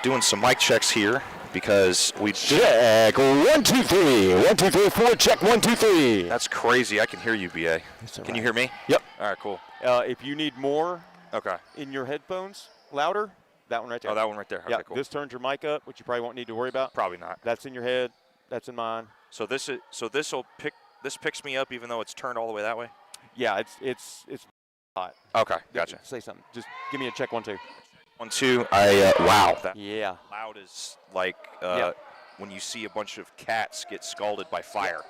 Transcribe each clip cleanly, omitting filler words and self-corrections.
doing some mic checks here because we check 1 2 3 1 2 3 4 check 1 2 3. That's crazy. I can hear you, BA. Can you hear me? Yep. All right, cool. If you need more Okay. in your headphones, louder, that one right there. Oh, that one right there. Okay, Yeah, cool. this turns your mic up, which you probably won't need to worry about. Probably not. That's in your head. That's in mine. So this picks me up even though it's turned all the way that way? Yeah, it's hot. Okay, gotcha. Say something. Just give me a check 1 2. 1 2. Wow. That Yeah. loud is like Yeah. when you see a bunch of cats get scalded by fire.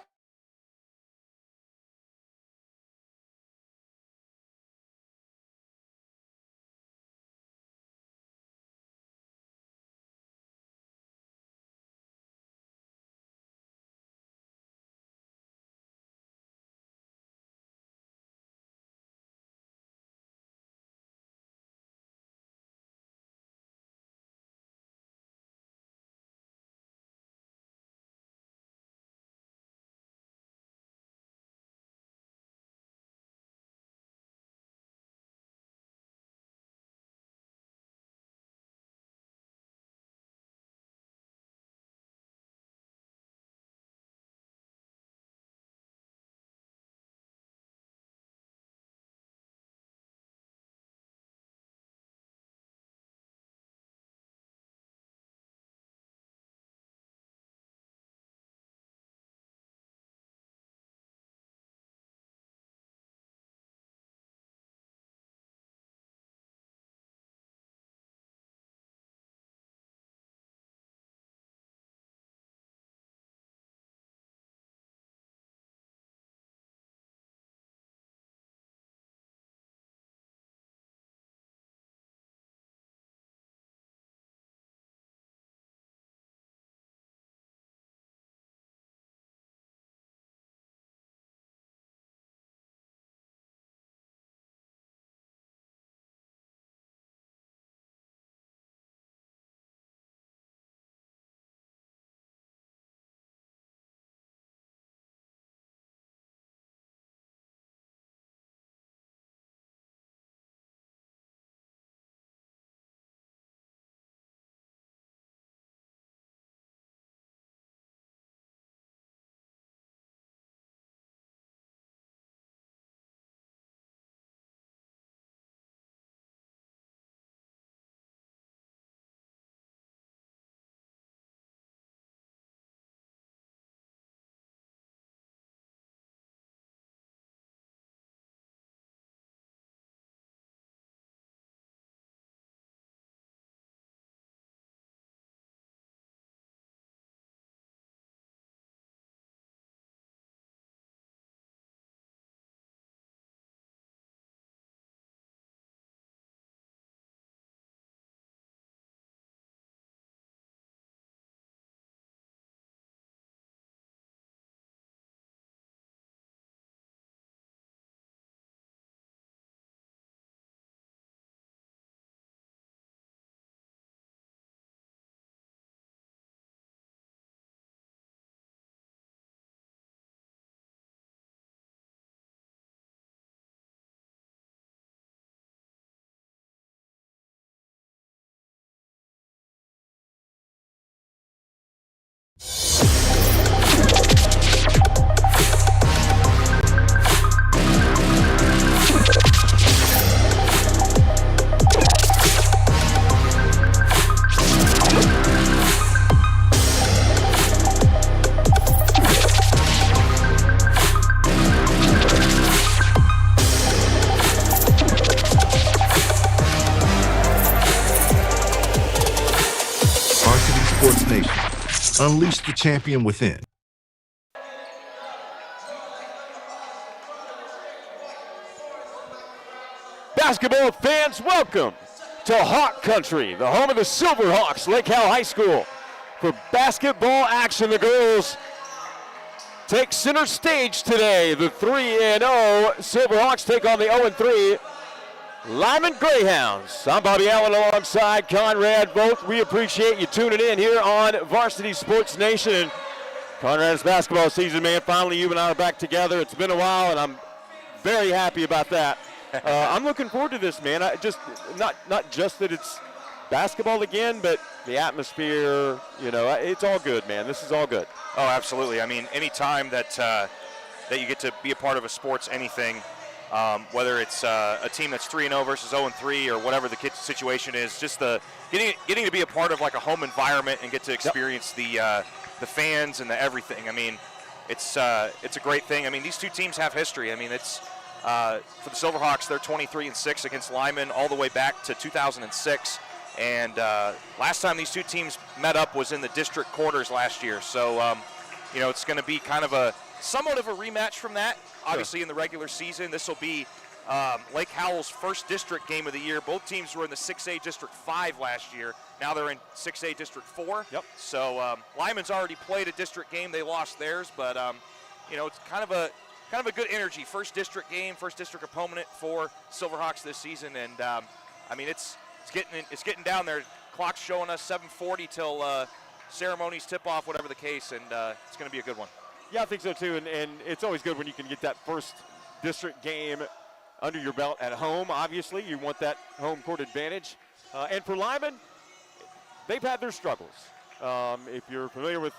Sports Nation. Unleash the champion within. Basketball fans, welcome to Hawk Country, the home of the Silverhawks, Lake Howell High School. For basketball action, the girls take center stage today. The 3-0 Silverhawks take on the 0-3 Lyman Greyhounds. I'm Bobby Allen alongside Conrad Vogt. We appreciate you tuning in here on Varsity Sports Nation. And Conrad's basketball season, man, finally you and I are back together. It's been a while, and I'm very happy about that. I'm looking forward to this, man. I just not just that it's basketball again, but the atmosphere, it's all good, man. This is all good. Oh, absolutely. I mean, any time that you get to be a part of a sports anything, whether it's a team that's 3-0 versus 0-3 or whatever the situation is, just the getting to be a part of like a home environment and get to experience the fans and the everything. I mean, it's a great thing. I mean, these two teams have history. I mean, it's for the Silverhawks, they're 23-6 against Lyman all the way back to 2006. And last time these two teams met up was in the district quarters last year. So, it's going to be kind of somewhat of a rematch from that. Obviously, in the regular season, this will be Lake Howell's first district game of the year. Both teams were in the 6A District 5 last year. Now they're in 6A District 4. Yep. So Lyman's already played a district game. They lost theirs, but it's kind of a good energy. First district game, first district opponent for Silverhawks this season, and I mean it's getting down there. Clock's showing us 7:40 till ceremonies tip off, whatever the case, and it's going to be a good one. Yeah, I think so too, and it's always good when you can get that first district game under your belt at home. Obviously, you want that home court advantage. And for Lyman, they've had their struggles. If you're familiar with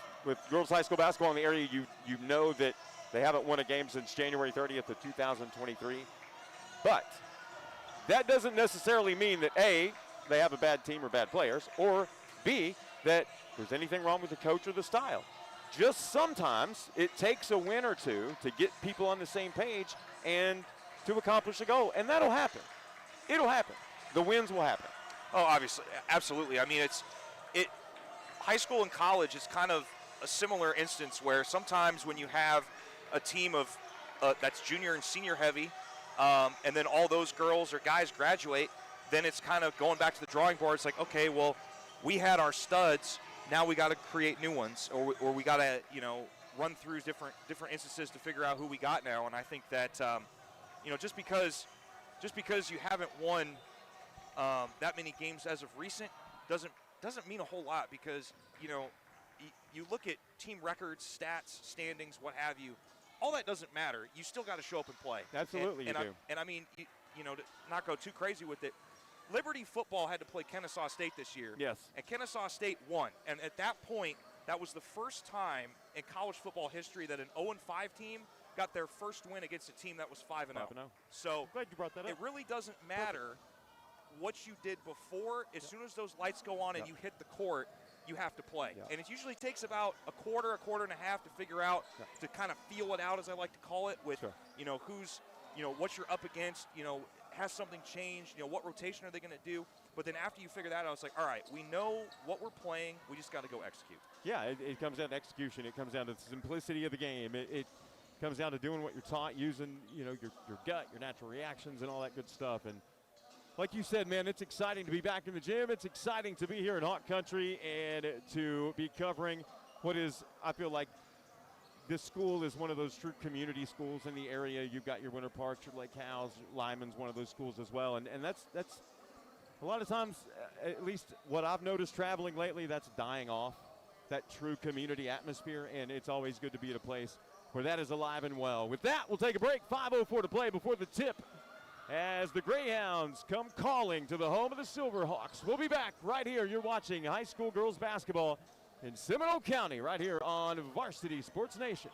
girls high school basketball in the area, you know that they haven't won a game since January 30th of 2023. But that doesn't necessarily mean that A, they have a bad team or bad players, or B, that there's anything wrong with the coach or the style. Just sometimes it takes a win or two to get people on the same page and to accomplish a goal, and that'll happen. It'll happen. The wins will happen. Oh, obviously, absolutely. I mean, high school and college is kind of a similar instance where sometimes when you have a team of that's junior and senior heavy, and then all those girls or guys graduate, then it's kind of going back to the drawing board. It's like, okay, well, we had our studs. Now we got to create new ones, or we got to, run through different instances to figure out who we got now. And I think that, just because you haven't won that many games as of recent doesn't mean a whole lot, because you look at team records, stats, standings, what have you. All that doesn't matter. You still got to show up and play. Absolutely, you do. And I mean, to not go too crazy with it, Liberty football had to play Kennesaw State this year. Yes. And Kennesaw State won. And at that point, that was the first time in college football history that an 0-5 team got their first win against a team that was 5-0. So I'm glad you brought that up. It really doesn't matter what you did before. As soon as those lights go on and you hit the court, you have to play. And it usually takes about a quarter and a half to figure out, to kind of feel it out, as I like to call it, with, who's, what you're up against, has something changed, what rotation are they going to do? But then after you figure that out, it's like, all right, we know what we're playing. We just got to go execute. Yeah, it comes down to execution. It comes down to the simplicity of the game. It comes down to doing what you're taught, using, your gut, your natural reactions, and all that good stuff. And like you said, man, it's exciting to be back in the gym. It's exciting to be here in Hawk Country and to be covering what is, I feel like, this school is one of those true community schools in the area. You've got your Winter Parks, your Lake Howells, Lyman's one of those schools as well. And that's a lot of times, at least what I've noticed traveling lately, that's dying off, that true community atmosphere. And it's always good to be at a place where that is alive and well. With that, we'll take a break. 5:04 to play before the tip, as the Greyhounds come calling to the home of the Silverhawks. We'll be back right here. You're watching high school girls basketball in Seminole County, right here on Varsity Sports Nation.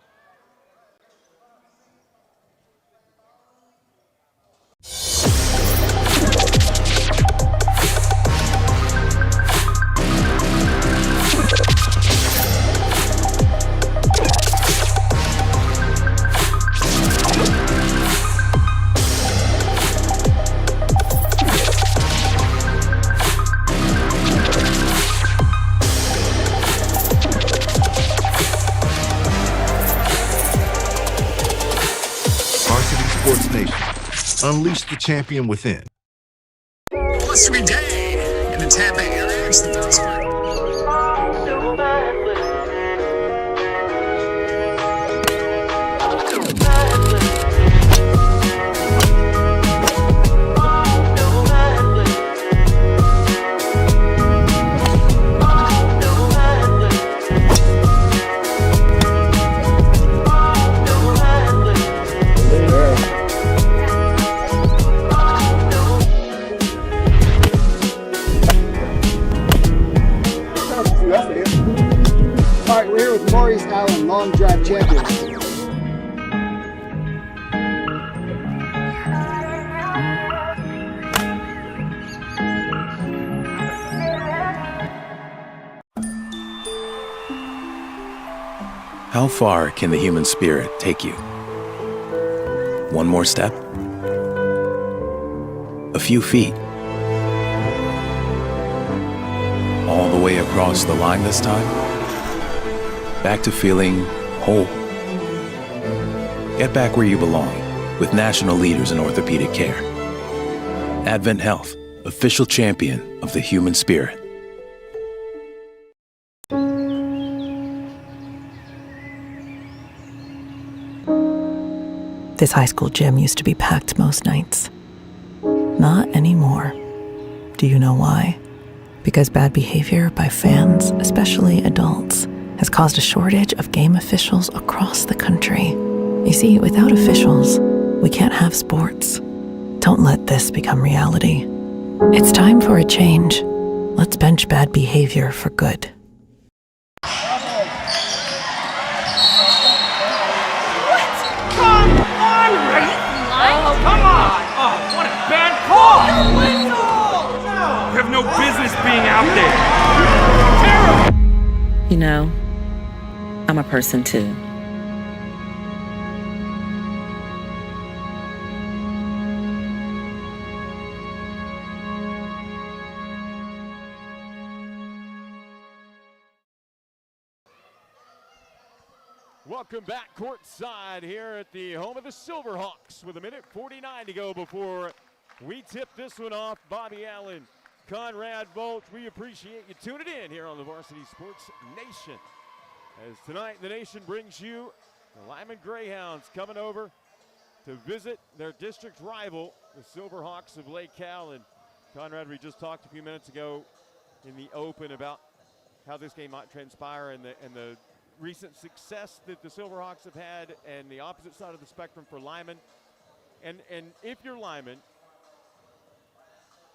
Sports Nation. Unleash the champion within. Blustery day in the Tampa area. It's the Pittsburgh. How far can the human spirit take you? One more step? A few feet? All the way across the line this time? Back to feeling whole. Get back where you belong with national leaders in orthopedic care. Advent Health, official champion of the human spirit. This high school gym used to be packed most nights. Not anymore. Do you know why? Because bad behavior by fans, especially adults, has caused a shortage of game officials across the country. You see, without officials, we can't have sports. Don't let this become reality. It's time for a change. Let's bench bad behavior for good. Come on! Oh, what a bad call! You have no business being out there. Terrible! You know, I'm a person too. Welcome back courtside here at the home of the Silverhawks with 1:49 to go before we tip this one off. Bobby Allen, Conrad Volt, we appreciate you tuning in here on the Varsity Sports Nation. As tonight the nation brings you the Lyman Greyhounds coming over to visit their district rival, the Silverhawks of Lake Cal. And Conrad, we just talked a few minutes ago in the open about how this game might transpire and the recent success that the Silverhawks have had, and the opposite side of the spectrum for Lyman. And if you're Lyman,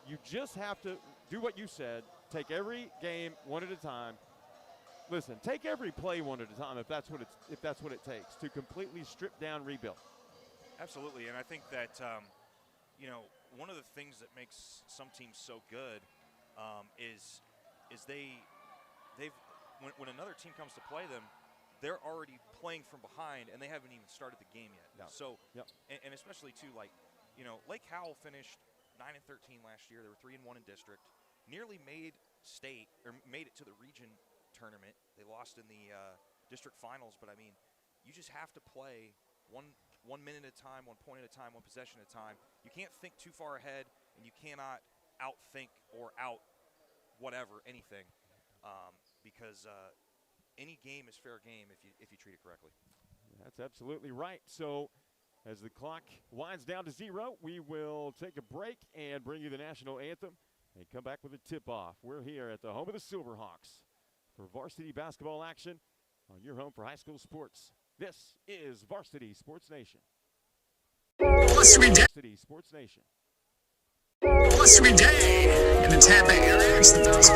you just have to do what you said, take every game one at a time. Listen, take every play one at a time if that's what it takes to completely strip down, rebuild. Absolutely, and I think that one of the things that makes some teams so good is they've when another team comes to play them, they're already playing from behind and they haven't even started the game yet. No. So, and especially too, Lake Howell finished 9-13 last year. They were 3-1 in district. Nearly made state or made it to the region tournament. They lost in the district finals, but I mean, you just have to play one minute at a time, 1 point at a time, 1 possession at a time. You can't think too far ahead, and you cannot outthink or out whatever anything. Because any game is fair game if you treat it correctly. That's absolutely right. So as the clock winds down to 0, we will take a break and bring you the national anthem and come back with a tip-off. We're here at the home of the Silverhawks for varsity basketball action on your home for high school sports. This is Varsity Sports Nation. Varsity Sports Nation. Every day in the Tampa area is the best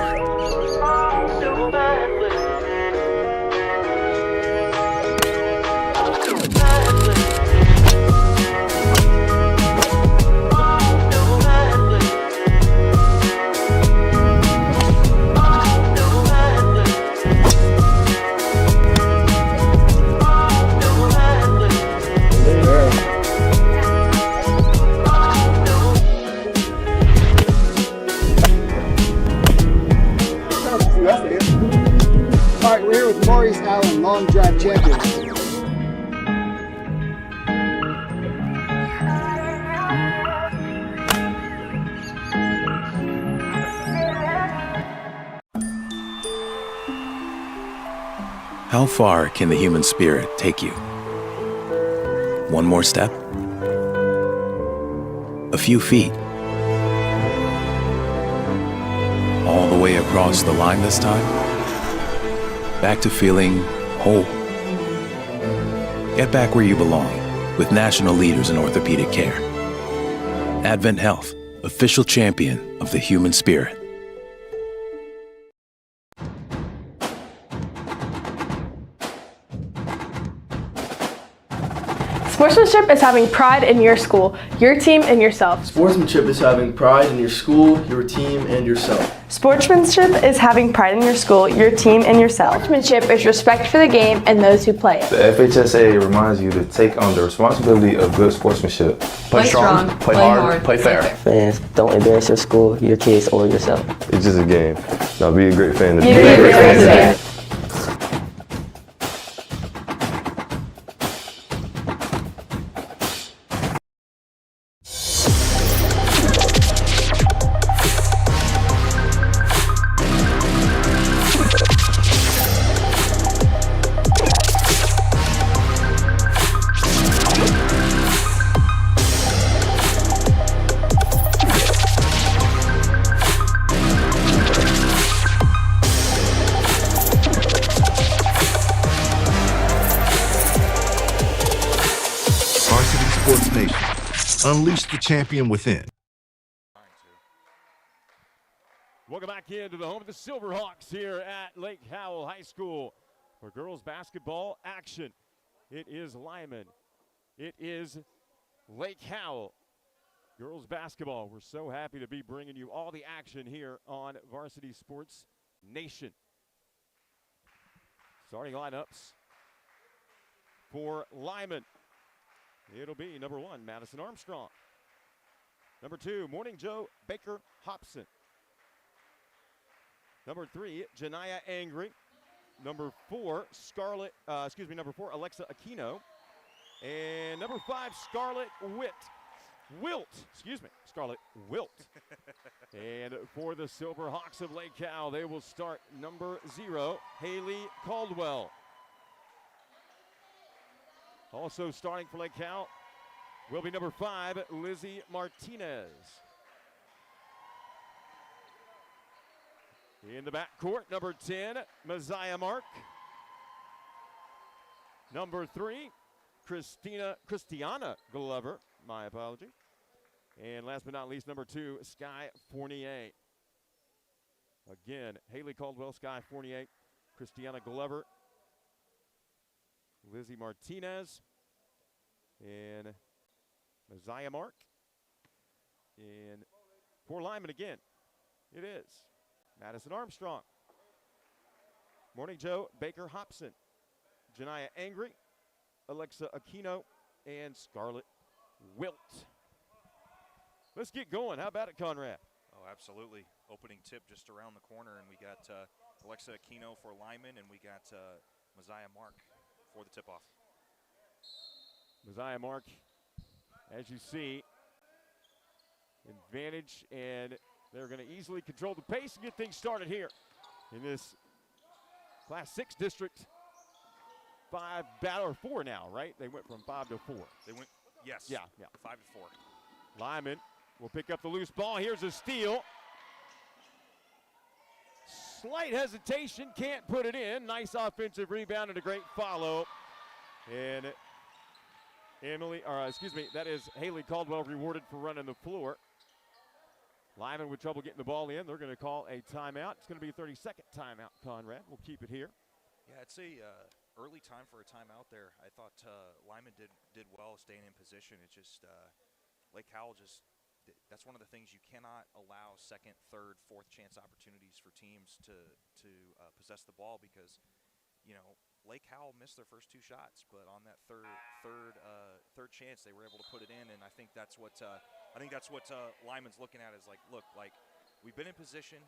Howell, long drive champion. How far can the human spirit take you? One more step? A few feet? All the way across the line this time? Back to feeling whole. Get back where you belong with national leaders in orthopedic care. Advent Health, official champion of the human spirit. Sportsmanship is having pride in your school, your team, and yourself. Sportsmanship is having pride in your school, your team, and yourself. Sportsmanship is having pride in your school, your team, and yourself. Sportsmanship is respect for the game and those who play it. The FHSA reminds you to take on the responsibility of good sportsmanship. Play strong, play hard, play fair. Fans, don't embarrass your school, your kids, or yourself. It's just a game. Now be a great fan. Be a great fan. Sports Nation. Unleash the champion within. Welcome back into the home of the Silverhawks here at Lake Howell High School for girls basketball action. It is Lyman. It is Lake Howell. Girls basketball. We're so happy to be bringing you all the action here on Varsity Sports Nation. Starting lineups for Lyman. It'll be number 1, Madison Armstrong. Number 2, Morning Joe Baker Hobson. Number 3, Janiyah Angry. Number 4, number 4, Alexa Aquino. And number 5, Scarlett Scarlett Wilt. And for the Silverhawks of Lake Howell, they will start number 0, Haley Caldwell. Also starting for Lake Howell will be number 5, Lizzie Martinez. In the backcourt, number 10, Messiah Mark. Number 3, Christiana Glover. My apology. And last but not least, number 2, Sky Fournier. Again, Haley Caldwell, Sky Fournier, Christiana Glover, Lizzie Martinez, and Messiah Mark. And for Lyman again, it is Madison Armstrong, Morning Joe Baker Hobson, Janiyah Angry, Alexa Aquino, and Scarlett Wilt. Let's get going. How about it, Conrad? Oh, absolutely. Opening tip just around the corner, and we got Alexa Aquino for Lyman, and we got Messiah Mark for the tip-off. Messiah Mark, as you see, advantage, and they're going to easily control the pace and get things started here in this Class 6 District 5 battle, or 4 now, right? They went from 5 to 4. They went, yes. Yeah. 5 to 4. Lyman will pick up the loose ball. Here's a steal. Slight hesitation, can't put it in. Nice offensive rebound and a great follow. And that is Haley Caldwell rewarded for running the floor. Lyman with trouble getting the ball in. They're going to call a timeout. It's going to be a 30-second timeout, Conrad. We'll keep it here. Yeah, it's a early time for a timeout there. I thought Lyman did well staying in position. It's just Lake Howell that's one of the things you cannot allow second, third, fourth chance opportunities for teams to possess the ball, because Lake Howell missed their first 2 shots, but on that third chance they were able to put it in, and I think that's what Lyman's looking at is like, look, like we've been in position,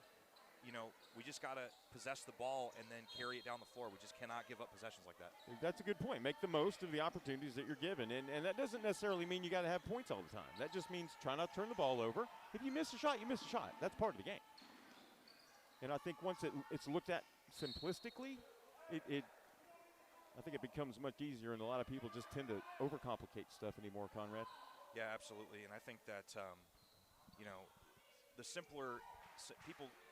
we just got to possess the ball and then carry it down the floor. We just cannot give up possessions like that. That's a good point. Make the most of the opportunities that you're given, and that doesn't necessarily mean you got to have points all the time. That just means try not to turn the ball over. If you miss a shot, you miss a shot. That's part of the game. And I think once it's looked at simplistically, I think it becomes much easier, and a lot of people just tend to overcomplicate stuff anymore, Conrad. Yeah, absolutely. And I think that, the simpler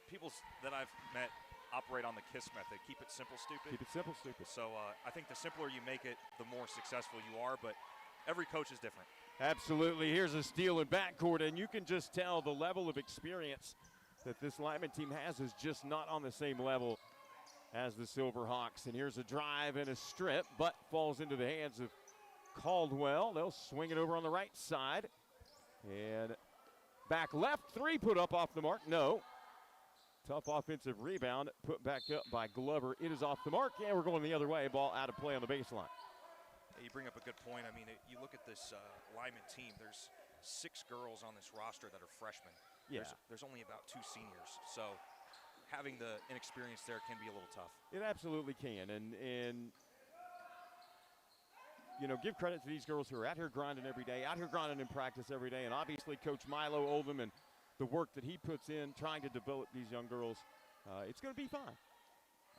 people that I've met operate on the KISS method. Keep it simple, stupid. Keep it simple, stupid. So I think the simpler you make it, the more successful you are, but every coach is different. Absolutely. Here's a steal in backcourt, and you can just tell the level of experience that this Lyman team has is just not on the same level as the Silverhawks. And here's a drive and a strip, but falls into the hands of Caldwell. They'll swing it over on the right side. And back left, three put up off the mark. No. Tough offensive rebound put back up by Glover. It is off the mark, and we're going the other way. Ball out of play on the baseline. You bring up a good point. I mean, you look at this Lyman team, there's 6 girls on this roster that are freshmen. Yeah. There's only about 2 seniors. So having the inexperience there can be a little tough. It absolutely can. And you know, give credit to these girls who are out here grinding every day, out here grinding in practice every day. And obviously Coach Milo Oldham and the work that he puts in trying to develop these young girls, it's going to be fine.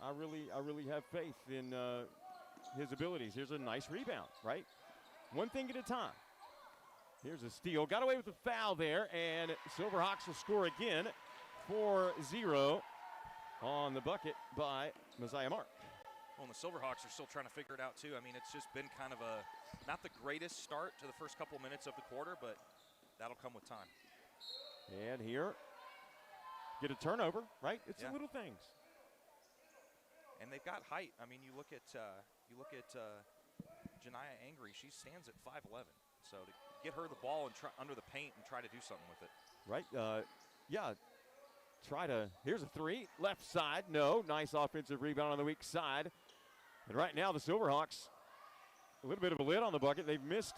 I really have faith in his abilities. Here's a nice rebound, right? One thing at a time. Here's a steal. Got away with the foul there, and Silverhawks will score again. 4-0 on the bucket by Messiah Mark. Well, and the Silverhawks are still trying to figure it out, too. I mean, it's just been kind of not the greatest start to the first couple minutes of the quarter, but that'll come with time. And here, get a turnover, right? It's the little things. And they've got height. I mean, you look at Janiyah Angry. She stands at 5'11". So to get her the ball and try under the paint and try to do something with it. Right. Yeah. Here's a three. Left side. No. Nice offensive rebound on the weak side. And right now the Silverhawks, a little bit of a lid on the bucket. They've missed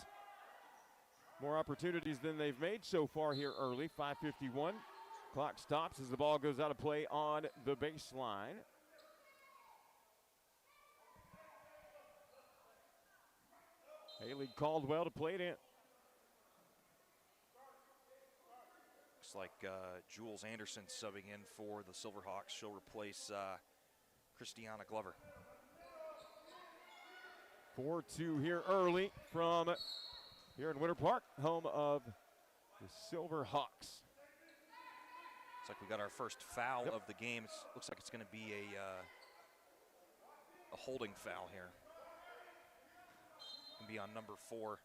more opportunities than they've made so far here early. 5:51. Clock stops as the ball goes out of play on the baseline. Haley Caldwell to play it in. Looks like Jules Anderson subbing in for the Silverhawks. She'll replace Christiana Glover. 4-2 here early from here in Winter Park, home of the Silverhawks. Looks like we got our first foul of the game. Looks like it's going to be a holding foul here. Be on number 4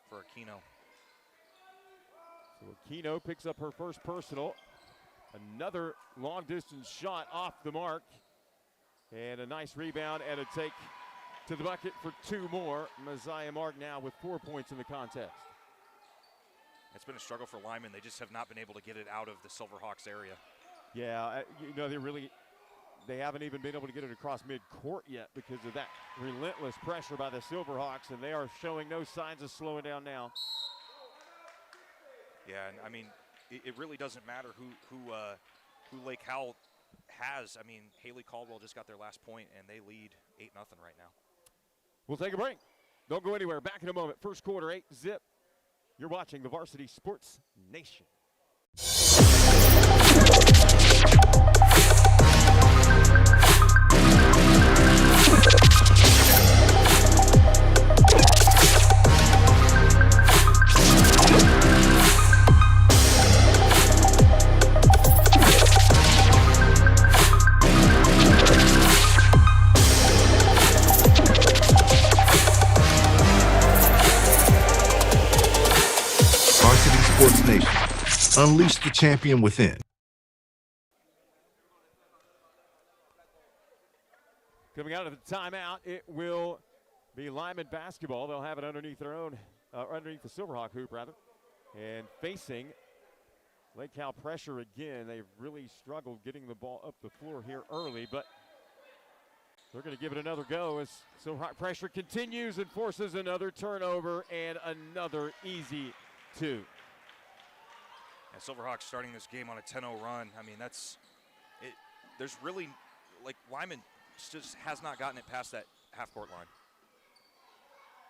for Aquino. So Aquino picks up her first personal. Another long distance shot off the mark. And a nice rebound and a take to the bucket for 2 more. Messiah Mark now with 4 points in the contest. It's been a struggle for Lyman. They just have not been able to get it out of the Silverhawks area. Yeah, you know, they haven't even been able to get it across midcourt yet because of that relentless pressure by the Silverhawks, and they are showing no signs of slowing down now. Yeah, and I mean, it really doesn't matter who Lake Howell has. I mean, Haley Caldwell just got their last point, and they lead 8-0 right now. We'll take a break. Don't go anywhere. Back in a moment. First quarter, 8-zip. You're watching the Varsity Sports Nation. Sports Nation. Unleash the champion within. Coming out of the timeout, it will be Lyman basketball. They'll have it underneath their own, underneath the Silverhawk hoop, rather. And facing Lake Cal pressure again. They've really struggled getting the ball up the floor here early, but they're going to give it another go as Silverhawk pressure continues and forces another turnover and another easy 2. And Silverhawks starting this game on a 10-0 run. I mean, that's it. There's really, like, Lyman just has not gotten it past that half-court line.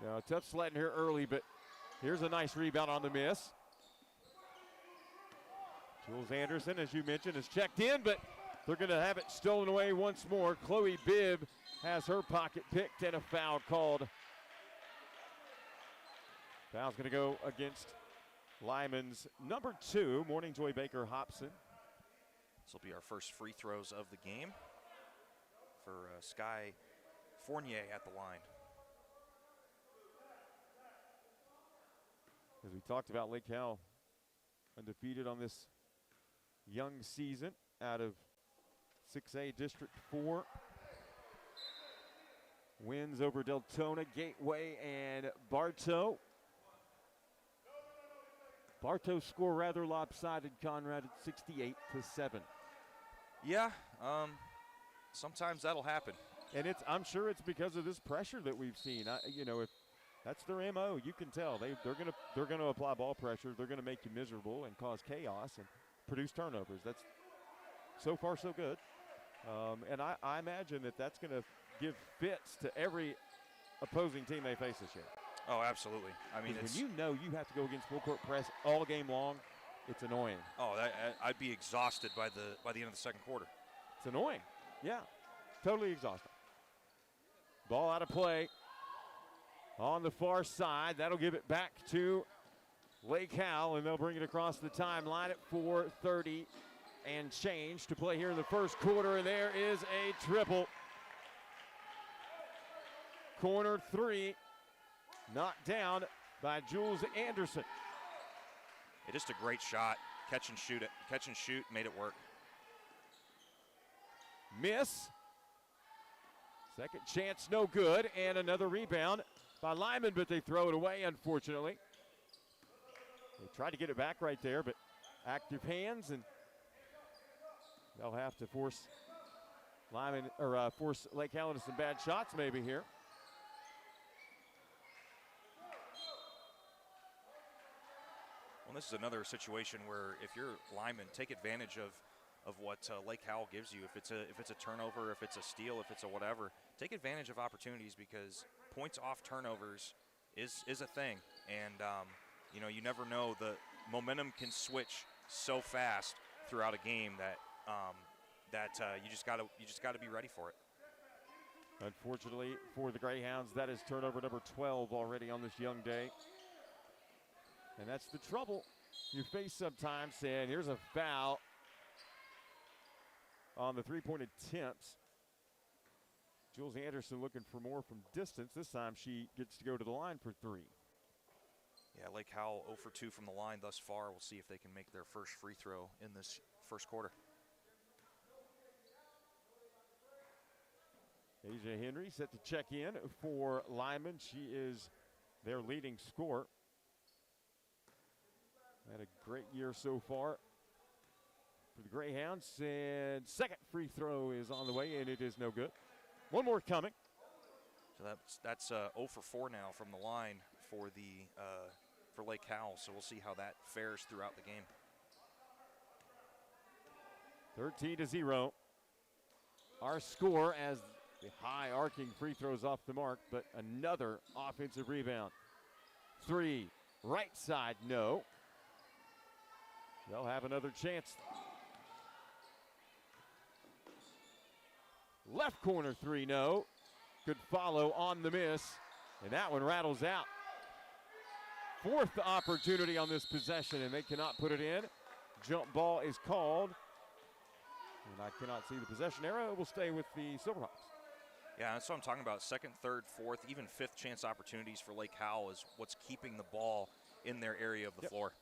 Now, tough sledding here early, but here's a nice rebound on the miss. Jules Anderson, as you mentioned, is checked in, but they're going to have it stolen away once more. Chloe Bibb has her pocket picked and a foul called. Foul's going to go against Lyman's number 2, Morning Joy Baker Hobson. This will be our first free throws of the game for Sky Fournier at the line. As we talked about, Lake Cal undefeated on this young season out of 6A District 4. wins over Deltona, Gateway, and Bartow. Bartow's score rather lopsided, Conrad, at 68-7. Yeah, sometimes that'll happen. And I'm sure it's because of this pressure that we've seen. If that's their MO, you can tell they're gonna apply ball pressure. They're gonna make you miserable and cause chaos and produce turnovers. That's so far so good. And I imagine that's gonna give fits to every opposing team they face this year. Oh, absolutely. I mean, when you have to go against full court press all game long, it's annoying. Oh, I'd be exhausted by the end of the second quarter. It's annoying. Yeah, totally exhausting. Ball out of play on the far side. That'll give it back to Lake Howell, and they'll bring it across the timeline at 4:30 and change to play here in the first quarter, and there is a triple. Corner three, knocked down by Jules Anderson. Just a great shot. Catch and shoot, made it work. Miss. Second chance, no good, and another rebound by Lyman, but they throw it away, unfortunately. They tried to get it back right there, but active hands, and they'll have to force Lyman, or force Lake Howell into some bad shots maybe here. Well, this is another situation where if you're Lyman, take advantage of what Lake Howell gives you. If it's a turnover, if it's a steal, if it's a whatever, take advantage of opportunities, because points off turnovers is a thing. And you never know, the momentum can switch so fast throughout a game that you just gotta be ready for it. Unfortunately for the Greyhounds, that is turnover number 12 already on this young day. And that's the trouble you face sometimes. And here's a foul on the three-point attempts. Jules Anderson looking for more from distance. This time she gets to go to the line for three. Yeah, Lake Howell 0 for 2 from the line thus far. We'll see if they can make their first free throw in this first quarter. Asia Henry set to check in for Lyman. She is their leading scorer. Had a great year so far for the Greyhounds. And second free throw is on the way, and it is no good. One more coming. So that's 0 for 4 now from the line for Lake Howell. So we'll see how that fares throughout the game. 13-0. Our score as the high arcing free throws off the mark, but another offensive rebound. Three, right side, no. They'll have another chance. Left corner three, no. Good follow on the miss, and that one rattles out. Fourth opportunity on this possession, and they cannot put it in. Jump ball is called, and I cannot see the possession arrow. It will stay with the Silverhawks. Yeah, that's what I'm talking about. Second, third, fourth, even fifth chance opportunities for Lake Howell is what's keeping the ball in their area of the floor.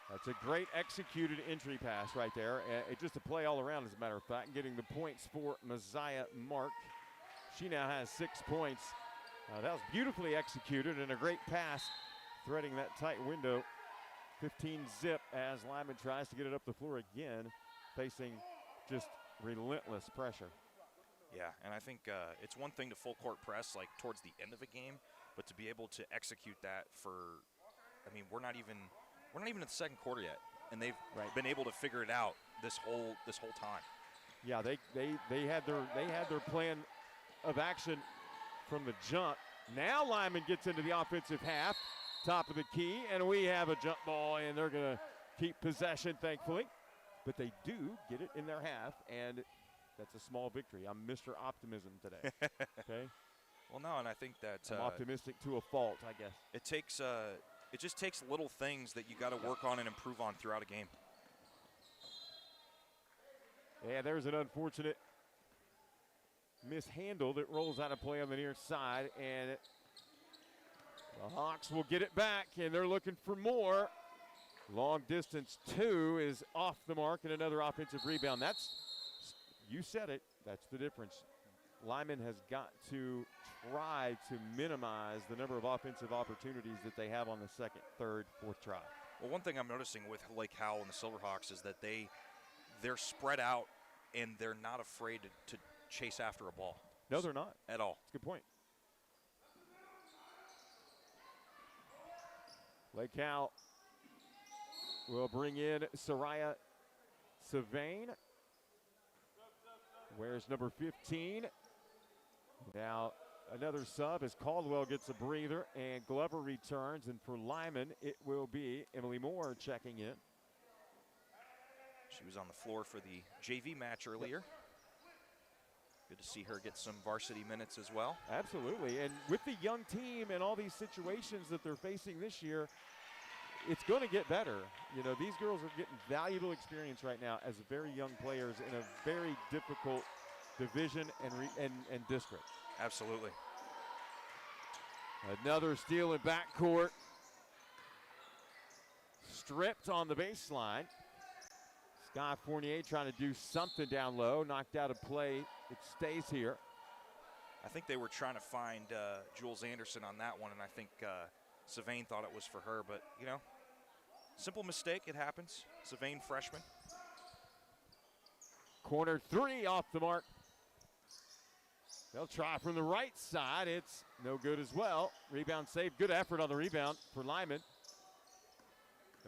That's a great executed entry pass right there. It's just a play all around, as a matter of fact, getting the points for Messiah Mark. She now has 6 points. That was beautifully executed and a great pass, threading that tight window. 15-zip as Lyman tries to get it up the floor again, facing just relentless pressure. Yeah, and I think it's one thing to full court press like towards the end of a game, but to be able to execute that for, we're not even in the second quarter yet, and they've been able to figure it out this whole time. Yeah, they had their plan of action from the jump. Now Lyman gets into the offensive half, top of the key, and we have a jump ball, and they're going to keep possession, thankfully. But they do get it in their half, and that's a small victory. I'm Mr. Optimism today. Okay. Well, no, and I think that I'm optimistic to a fault, I guess. It just takes little things that you got to work on and improve on throughout a game. Yeah, there's an unfortunate mishandle that rolls out of play on the near side, and the Hawks will get it back, and they're looking for more. Long distance two is off the mark, and another offensive rebound. You said it, that's the difference. Lyman has got to try to minimize the number of offensive opportunities that they have on the second, third, fourth try. Well, one thing I'm noticing with Lake Howell and the Silverhawks is that they're spread out and they're not afraid to chase after a ball. No, they're not. At all. That's a good point. Lake Howell will bring in Soraya Savain. Where's number 15? Now another sub as Caldwell gets a breather and Glover returns. And for Lyman, it will be Emily Moore checking in. She was on the floor for the JV match earlier. Good to see her get some varsity minutes as well. Absolutely. And with the young team and all these situations that they're facing this year, it's going to get better. You know, these girls are getting valuable experience right now as very young players in a very difficult division and district. Absolutely. Another steal in backcourt. Stripped on the baseline. Sky Fournier trying to do something down low. Knocked out of play. It stays here. I think they were trying to find Jules Anderson on that one, and I think Savain thought it was for her, but, you know, simple mistake. It happens. Savain, freshman. Corner three off the mark. They'll try from the right side. It's no good as well. Rebound saved. Good effort on the rebound for Lyman.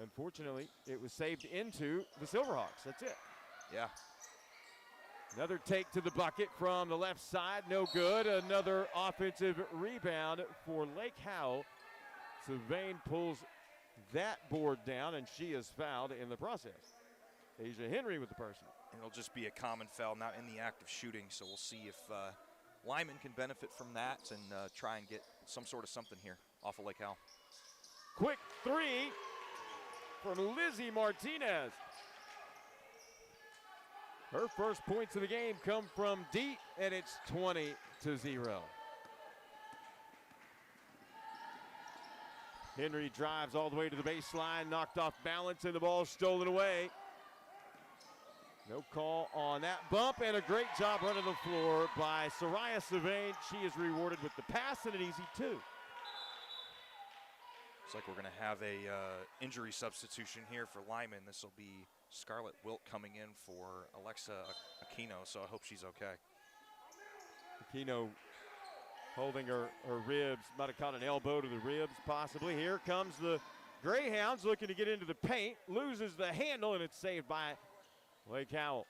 Unfortunately, it was saved into the Silverhawks. That's it. Yeah. Another take to the bucket from the left side. No good. Another offensive rebound for Lake Howell. Savain pulls that board down, and she is fouled in the process. Asia Henry with the personal. And it'll just be a common foul, not in the act of shooting, so we'll see if Lyman can benefit from that and try and get some sort of something here off of Lake Howell. Quick three from Lizzie Martinez. Her first points of the game come from deep, and it's 20-0. Henry drives all the way to the baseline, knocked off balance, and the ball stolen away. No call on that bump, and a great job running the floor by Soraya Savain. She is rewarded with the pass and an easy two. Looks like we're going to have a injury substitution here for Lyman. This will be Scarlett Wilt coming in for Alexa Aquino, so I hope she's okay. Aquino holding her ribs, might have caught an elbow to the ribs possibly. Here comes the Greyhounds looking to get into the paint, loses the handle, and it's saved by Lake Howell.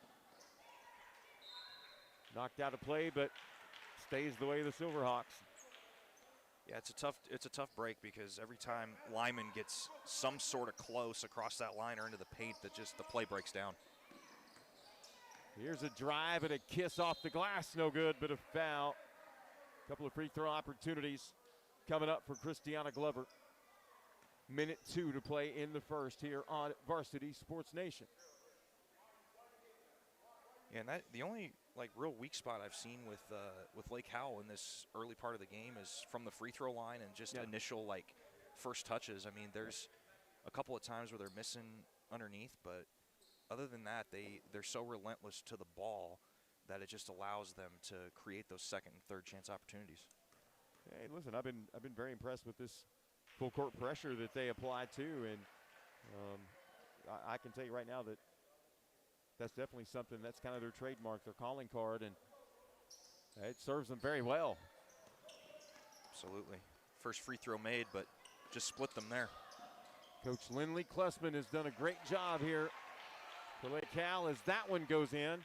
Knocked out of play, but stays the way of the Silverhawks. Yeah, it's a tough break because every time Lyman gets some sort of close across that line or into the paint, that just the play breaks down. Here's a drive and a kiss off the glass, no good, but a foul. A couple of free throw opportunities coming up for Christiana Glover. Minute 2 to play in the first here on Varsity Sports Nation. Yeah, and the only real weak spot I've seen with Lake Howell in this early part of the game is from the free throw line and just initial first touches. I mean, there's a couple of times where they're missing underneath, but other than that, they're so relentless to the ball that it just allows them to create those second and third chance opportunities. Hey, listen, I've been very impressed with this full court pressure that they apply to, and I can tell you right now that that's definitely something that's kind of their trademark, their calling card, and it serves them very well. Absolutely. First free throw made, but just split them there. Coach Lindley Klussman has done a great job here for Lake Howell as that one goes in.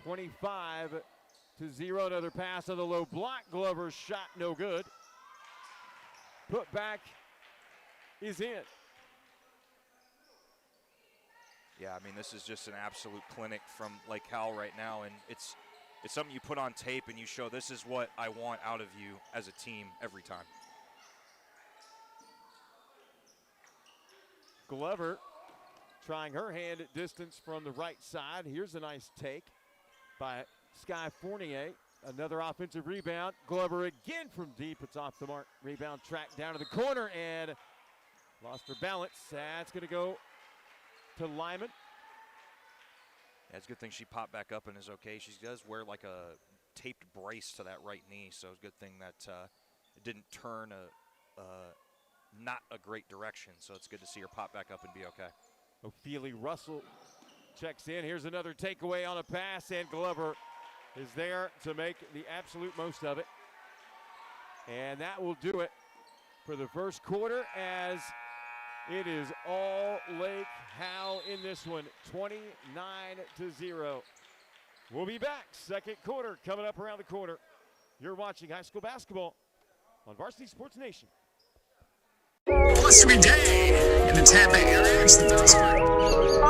25-0, another pass on the low block. Glover's shot no good. Put back is in. Yeah, I mean, this is just an absolute clinic from Lake Howell right now, and it's something you put on tape and you show this is what I want out of you as a team every time. Glover trying her hand at distance from the right side. Here's a nice take by Sky Fournier. Another offensive rebound. Glover again from deep. It's off the mark. Rebound tracked down to the corner and lost her balance. That's going to go to Lyman. Yeah, it's a good thing she popped back up and is okay. She does wear like a taped brace to that right knee, so it's a good thing that it didn't turn not a great direction. So it's good to see her pop back up and be okay. Ophelia Russell checks in. Here's another takeaway on a pass, and Glover is there to make the absolute most of it. And that will do it for the first quarter, as it is all Lake Howell in this one, 29-0. We'll be back. Second quarter coming up around the corner. You're watching high school basketball on Varsity Sports Nation. Every day in the Tampa area. It's the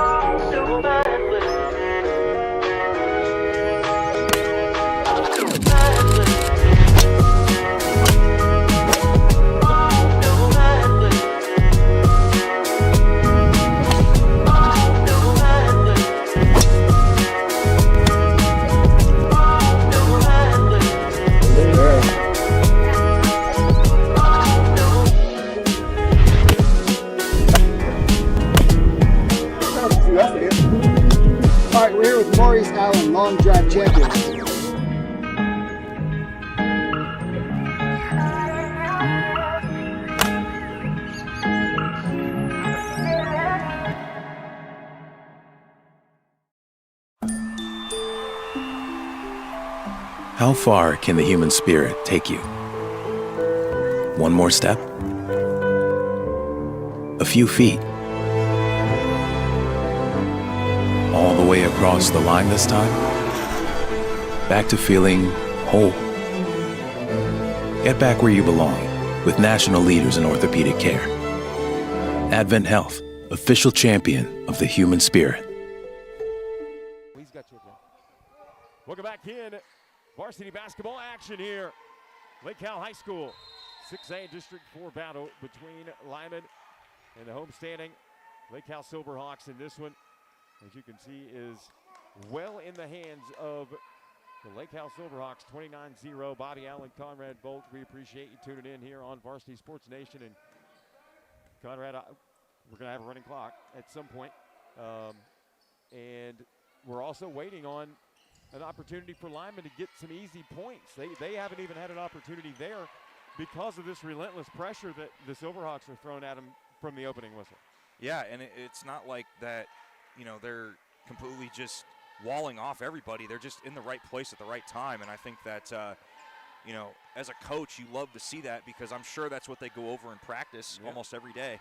All right, we're here with Maurice Allen, long drive champion. How far can the human spirit take you? One more step? A few feet? All the way across the line this time? Back to feeling whole. Get back where you belong with national leaders in orthopedic care. Advent Health, official champion of the human spirit. He's got you again. Welcome back in. Varsity basketball action here. Lake Howell High School, 6A District 4 battle between Lyman and the homestanding Lake Howell Silverhawks in this one, as you can see, is well in the hands of the Lake Howell Silverhawks, 29-0. Bobby Allen, Conrad Bolt, we appreciate you tuning in here on Varsity Sports Nation. And Conrad, we're going to have a running clock at some point. And we're also waiting on an opportunity for Lyman to get some easy points. They haven't even had an opportunity there because of this relentless pressure that the Silverhawks are throwing at them from the opening whistle. Yeah, and it's not like that, you know, they're completely just walling off everybody. They're just in the right place at the right time. And I think that, you know, as a coach, you love to see that, because I'm sure that's what they go over in practice almost every day.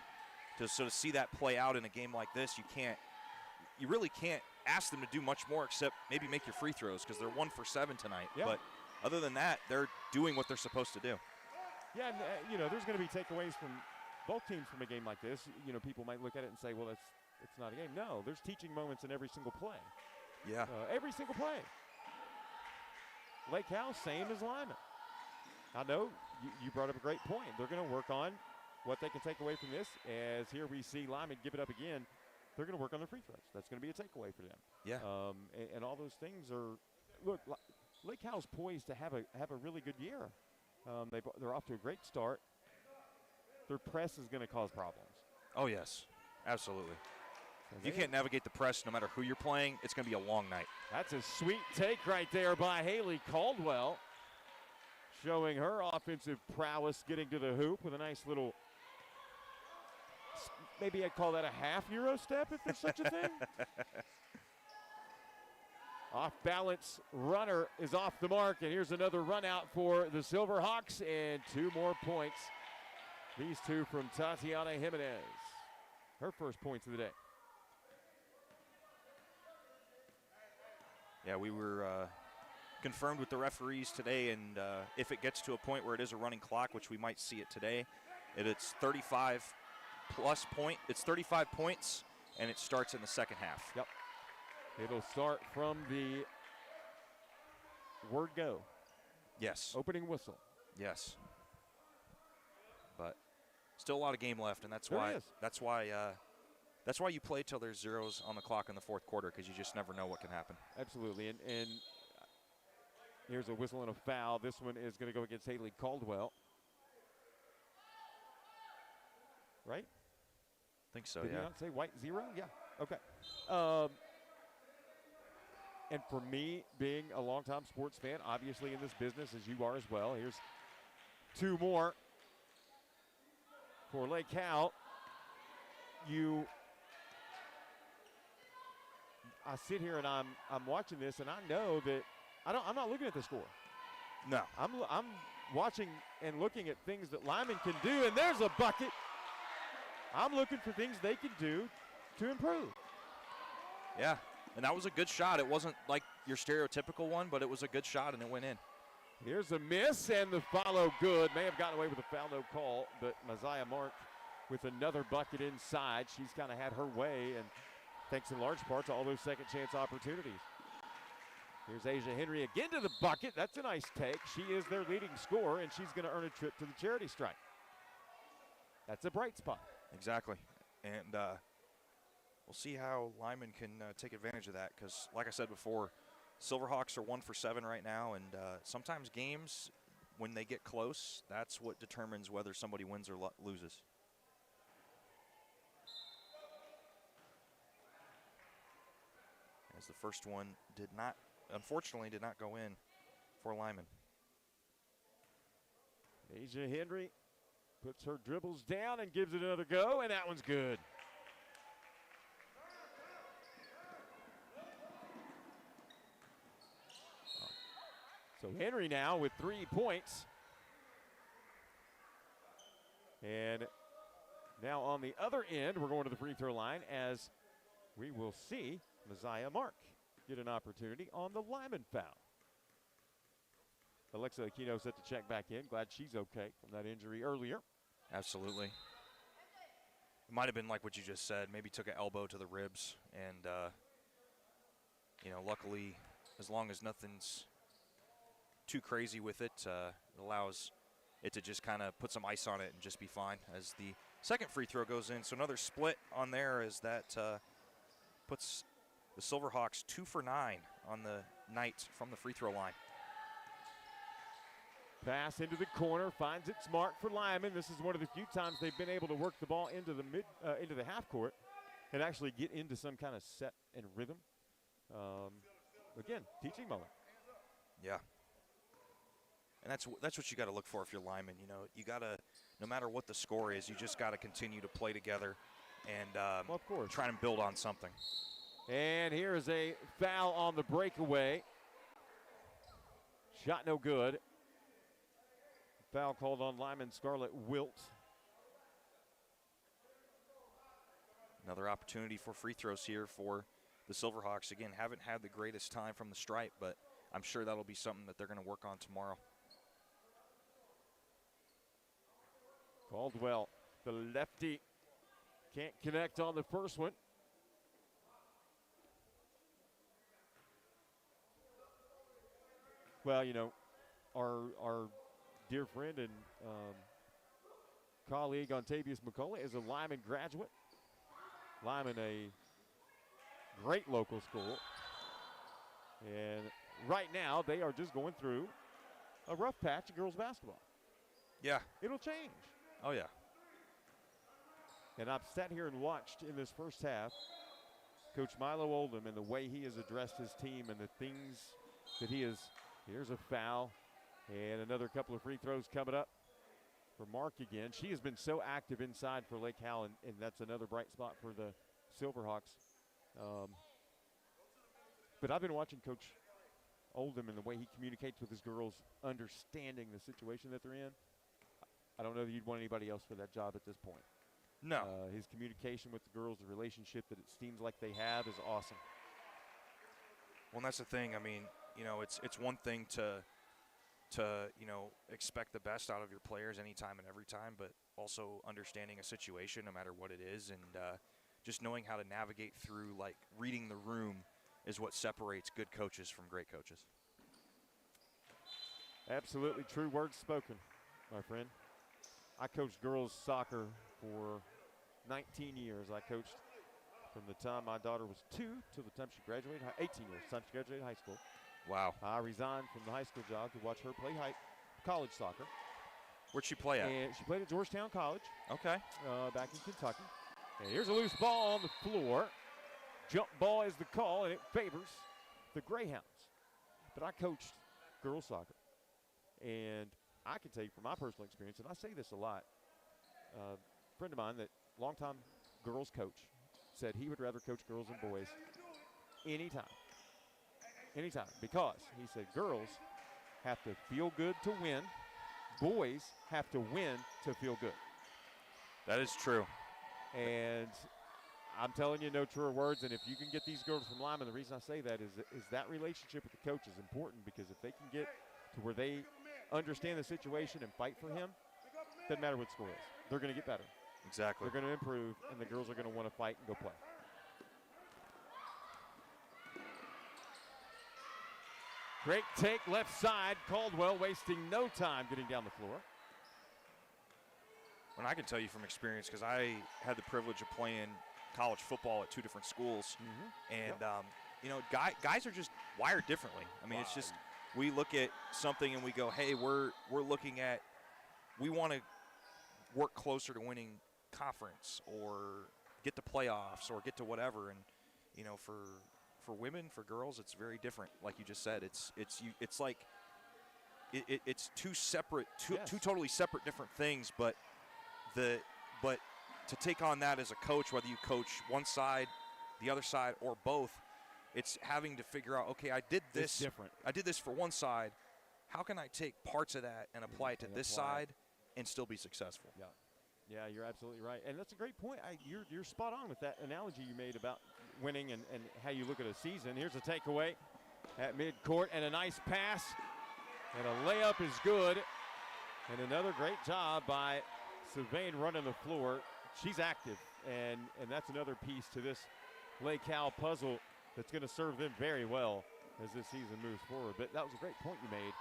So to see that play out in a game like this, you really can't ask them to do much more except maybe make your free throws, because they're 1 for 7 tonight. Yeah. But other than that, they're doing what they're supposed to do. Yeah, and, you know, there's going to be takeaways from both teams from a game like this. You know, people might look at it and say, well, it's not a game. No, there's teaching moments in every single play. Yeah. Every single play. Lake Howell, same as Lyman. I know you brought up a great point. They're going to work on what they can take away from this, as here we see Lyman give it up again. They're going to work on their free throws. That's going to be a takeaway for them. Yeah. And all those things are, look, Lake Howell's poised to have a really good year. They're off to a great start. Their press is going to cause problems. Oh, yes. Absolutely. If you can't navigate the press no matter who you're playing, it's going to be a long night. That's a sweet take right there by Haley Caldwell, showing her offensive prowess, getting to the hoop with a nice little, maybe I'd call that a half Euro step, if there's such a thing. Off balance runner is off the mark, and here's another run out for the Silverhawks, and 2 more points. These 2 from Tatiana Jimenez. Her first points of the day. Yeah, we were confirmed with the referees today, and if it gets to a point where it is a running clock, which we might see it today, it's 35 plus point. It's 35 points, and it starts in the second half. Yep. It'll start from the word go. Yes. Opening whistle. Yes. But still a lot of game left, and that's why you play till there's zeros on the clock in the fourth quarter, because you just never know what can happen. Absolutely. And here's a whistle and a foul. This one is going to go against Haley Caldwell. Right? I think so, Did yeah. you not say white 0? Yeah. Okay. And for me, being a longtime sports fan, obviously in this business as you are as well, here's 2 more for Lake Howell. I sit here and I'm watching this, and I know that I'm not looking at the score. No. I'm watching and looking at things that Lyman can do, and there's a bucket. I'm looking for things they can do to improve. Yeah, and that was a good shot. It wasn't like your stereotypical one, but it was a good shot, and it went in. Here's a miss, and the follow good. May have gotten away with a foul, no call, but Messiah Mark with another bucket inside. She's kind of had her way, and thanks in large part to all those second chance opportunities. Here's Asia Henry again to the bucket. That's a nice take. She is their leading scorer, and she's going to earn a trip to the charity stripe. That's a bright spot. Exactly. And we'll see how Lyman can take advantage of that because, like I said before, Silverhawks are 1 for 7 right now, and sometimes games, when they get close, that's what determines whether somebody wins or loses. As the first one unfortunately did not go in for Lyman. Asia Henry puts her dribbles down and gives it another go, and that one's good. So Henry now with 3 points. And now on the other end, we're going to the free throw line as we will see Messiah Mark get an opportunity on the Lyman foul. Alexa Aquino set to check back in. Glad she's okay from that injury earlier. Absolutely. It might have been like what you just said. Maybe took an elbow to the ribs. And, luckily, as long as nothing's too crazy with it, it allows it to just kind of put some ice on it and just be fine as the second free throw goes in. So another split on there as that puts the Silverhawks 2 for 9 on the night from the free throw line. Pass into the corner, finds its mark for Lyman. This is one of the few times they've been able to work the ball into the half court and actually get into some kind of set and rhythm. Again, teaching moment. Yeah. And that's what you got to look for if you're Lyman. You got to, no matter what the score is, you just got to continue to play together and of course, try and build on something. And here is a foul on the breakaway. Shot no good. Foul called on Lyman Scarlett Wilt. Another opportunity for free throws here for the Silverhawks. Again, haven't had the greatest time from the stripe, but I'm sure that'll be something that they're going to work on tomorrow. Caldwell, the lefty, can't connect on the first one. Well, our dear friend and colleague Ontavious McCullough is a Lyman graduate. Lyman, a great local school. And right now, they are just going through a rough patch of girls basketball. Yeah. It'll change. Oh, yeah. And I've sat here and watched in this first half Coach Milo Oldham and the way he has addressed his team and the things that he has. Here's a foul and another couple of free throws coming up for Mark again. She has been so active inside for Lake Howell, and that's another bright spot for the Silverhawks. But I've been watching Coach Oldham and the way he communicates with his girls, understanding the situation that they're in. I don't know that you'd want anybody else for that job at this point. No. His communication with the girls, the relationship that it seems like they have is awesome. Well, and that's the thing. I mean, it's one thing to expect the best out of your players anytime and every time, but also understanding a situation no matter what it is, and just knowing how to navigate through, like reading the room is what separates good coaches from great coaches. Absolutely true words spoken, my friend. I coached girls soccer for 19 years. I coached from the time my daughter was 2 till the time she graduated, 18 years, time she graduated high school. Wow. I resigned from the high school job to watch her play college soccer. Where'd she play at? And she played at Georgetown College. Okay. Back in Kentucky. And here's a loose ball on the floor. Jump ball is the call, and it favors the Greyhounds. But I coached girls soccer. And I can tell you from my personal experience, and I say this a lot, a friend of mine that longtime girls coach said he would rather coach girls than boys anytime. Anytime. Because he said girls have to feel good to win. Boys have to win to feel good. That is true. And I'm telling you no truer words. And if you can get these girls from Lyman, the reason I say that is that relationship with the coach is important, because if they can get to where they understand the situation and fight for him, doesn't matter what the score is. They're going to get better. Exactly. They're going to improve, and the girls are going to want to fight and go play. Great take left side. Caldwell wasting no time getting down the floor. And I can tell you from experience, because I had the privilege of playing college football at 2 different schools, and guys are just wired differently. I mean, it's just we look at something and we go, hey, we're looking at, we want to work closer to winning conference or get to playoffs or get to whatever, and for women, for girls, it's very different. Like you just said, it's like it's two totally separate different things, but to take on that as a coach, whether you coach one side, the other side, or both, it's having to figure out, okay, I did this different. I did this for one side. How can I take parts of that and apply it to this side and still be successful? Yeah, you're absolutely right. And that's a great point. You're spot on with that analogy you made about winning and how you look at a season. Here's a takeaway at midcourt and a nice pass. And a layup is good. And another great job by Sylvain running the floor. She's active, and that's another piece to this Lake Howell puzzle that's going to serve them very well as this season moves forward. But that was a great point you made.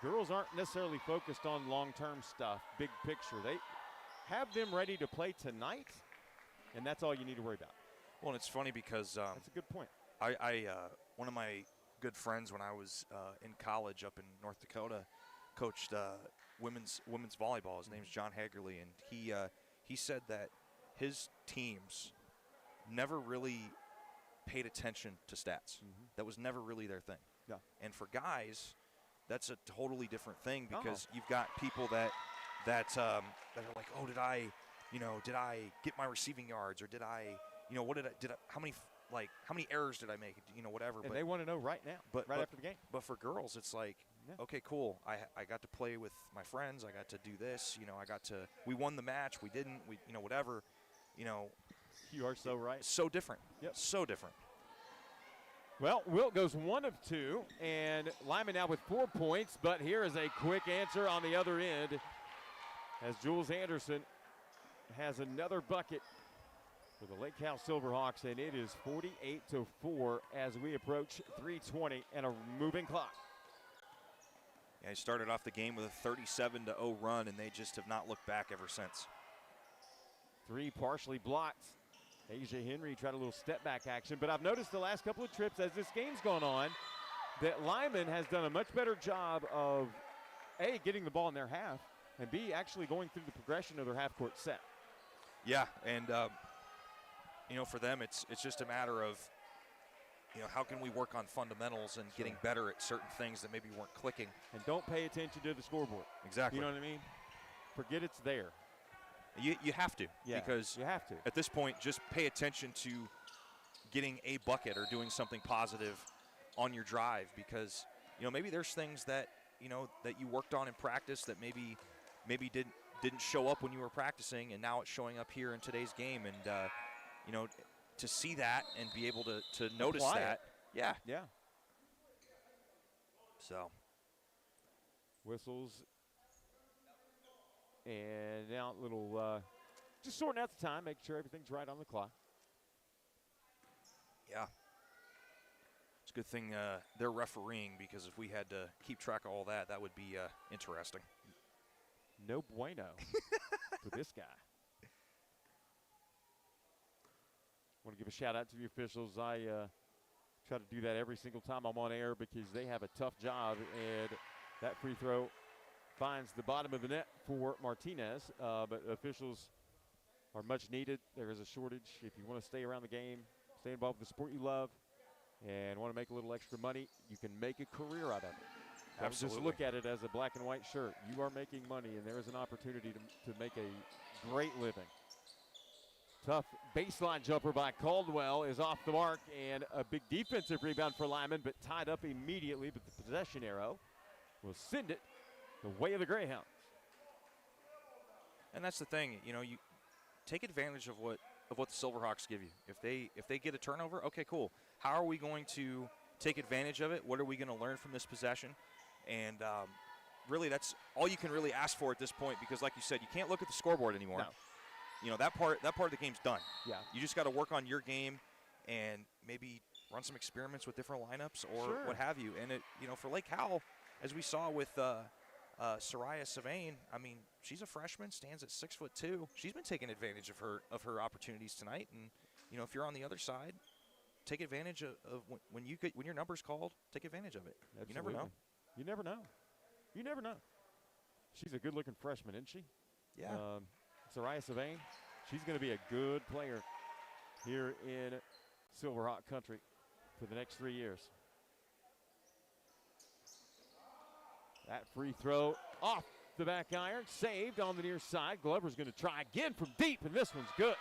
Girls aren't necessarily focused on long-term stuff, big picture. They have them ready to play tonight, and that's all you need to worry about. Well, and it's funny because that's a good point. I one of my good friends when I was in college up in North Dakota coached women's volleyball. His name's John Hagerly, and he said that his teams never really paid attention to stats. That was never really their thing. Yeah. And for guys, that's a totally different thing, because you've got people that are like, oh, did I get my receiving yards, or did I, how many errors did I make, whatever. And they want to know right now, right after the game. But for girls, it's like, okay, cool. I got to play with my friends. I got to do this. We won the match. We didn't. Whatever. You are so right. So different. Yep. So different. Well, Wilt goes 1 of 2, and Lyman now with 4 points. But here is a quick answer on the other end, as Jules Anderson has another bucket for the Lake Howell Silverhawks, and it is 48-4 as we approach 3:20 and a moving clock. Yeah, he started off the game with a 37-0 run, and they just have not looked back ever since. 3 partially blocked. Asia Henry tried a little step-back action, but I've noticed the last couple of trips as this game's gone on that Lyman has done a much better job of, A, getting the ball in their half, and B, actually going through the progression of their half-court set. Yeah, and, for them it's just a matter of, how can we work on fundamentals and getting better at certain things that maybe weren't clicking. And don't pay attention to the scoreboard. Exactly. You know what I mean? Forget it's there. You have to, because you have to. At this point, just pay attention to getting a bucket or doing something positive on your drive, because maybe there's things that that you worked on in practice that maybe didn't show up when you were practicing, and now it's showing up here in today's game, and to see that and be able to notice that. Yeah. So whistles. And now a little just sorting out the time, making sure everything's right on the clock. Yeah. It's a good thing they're refereeing, because if we had to keep track of all that, that would be interesting. No bueno for this guy. Want to give a shout out to the officials. I try to do that every single time I'm on air, because they have a tough job, and that free throw finds the bottom of the net for Martinez, but officials are much needed. There is a shortage. If you want to stay around the game, stay involved with the sport you love, and want to make a little extra money, you can make a career out of it. Don't just Absolutely. look at it as a black and white shirt. You are making money, and there is an opportunity to make a great living. Tough baseline jumper by Caldwell is off the mark, and a big defensive rebound for Lyman, but tied up immediately. But the possession arrow will send it the way of the Greyhounds. And that's the thing, you take advantage of what the Silverhawks give you. If they get a turnover, okay, cool. How are we going to take advantage of it? What are we going to learn from this possession? And really, that's all you can really ask for at this point, because, like you said, you can't look at the scoreboard anymore. No. That part of the game's done. Yeah. You just got to work on your game and maybe run some experiments with different lineups or what have you. And for Lake Howell, as we saw with Soraya Savain, I mean, she's a freshman, stands at 6'2". She's been taking advantage of her opportunities tonight. And if you're on the other side, take advantage of when your number's called. Take advantage of it. Absolutely. You never know. You never know. You never know. She's a good-looking freshman, isn't she? Yeah. Soraya Savain, she's going to be a good player here in Silverhawk country for the next 3 years. That free throw off the back iron, saved on the near side. Glover's going to try again from deep, and this one's good.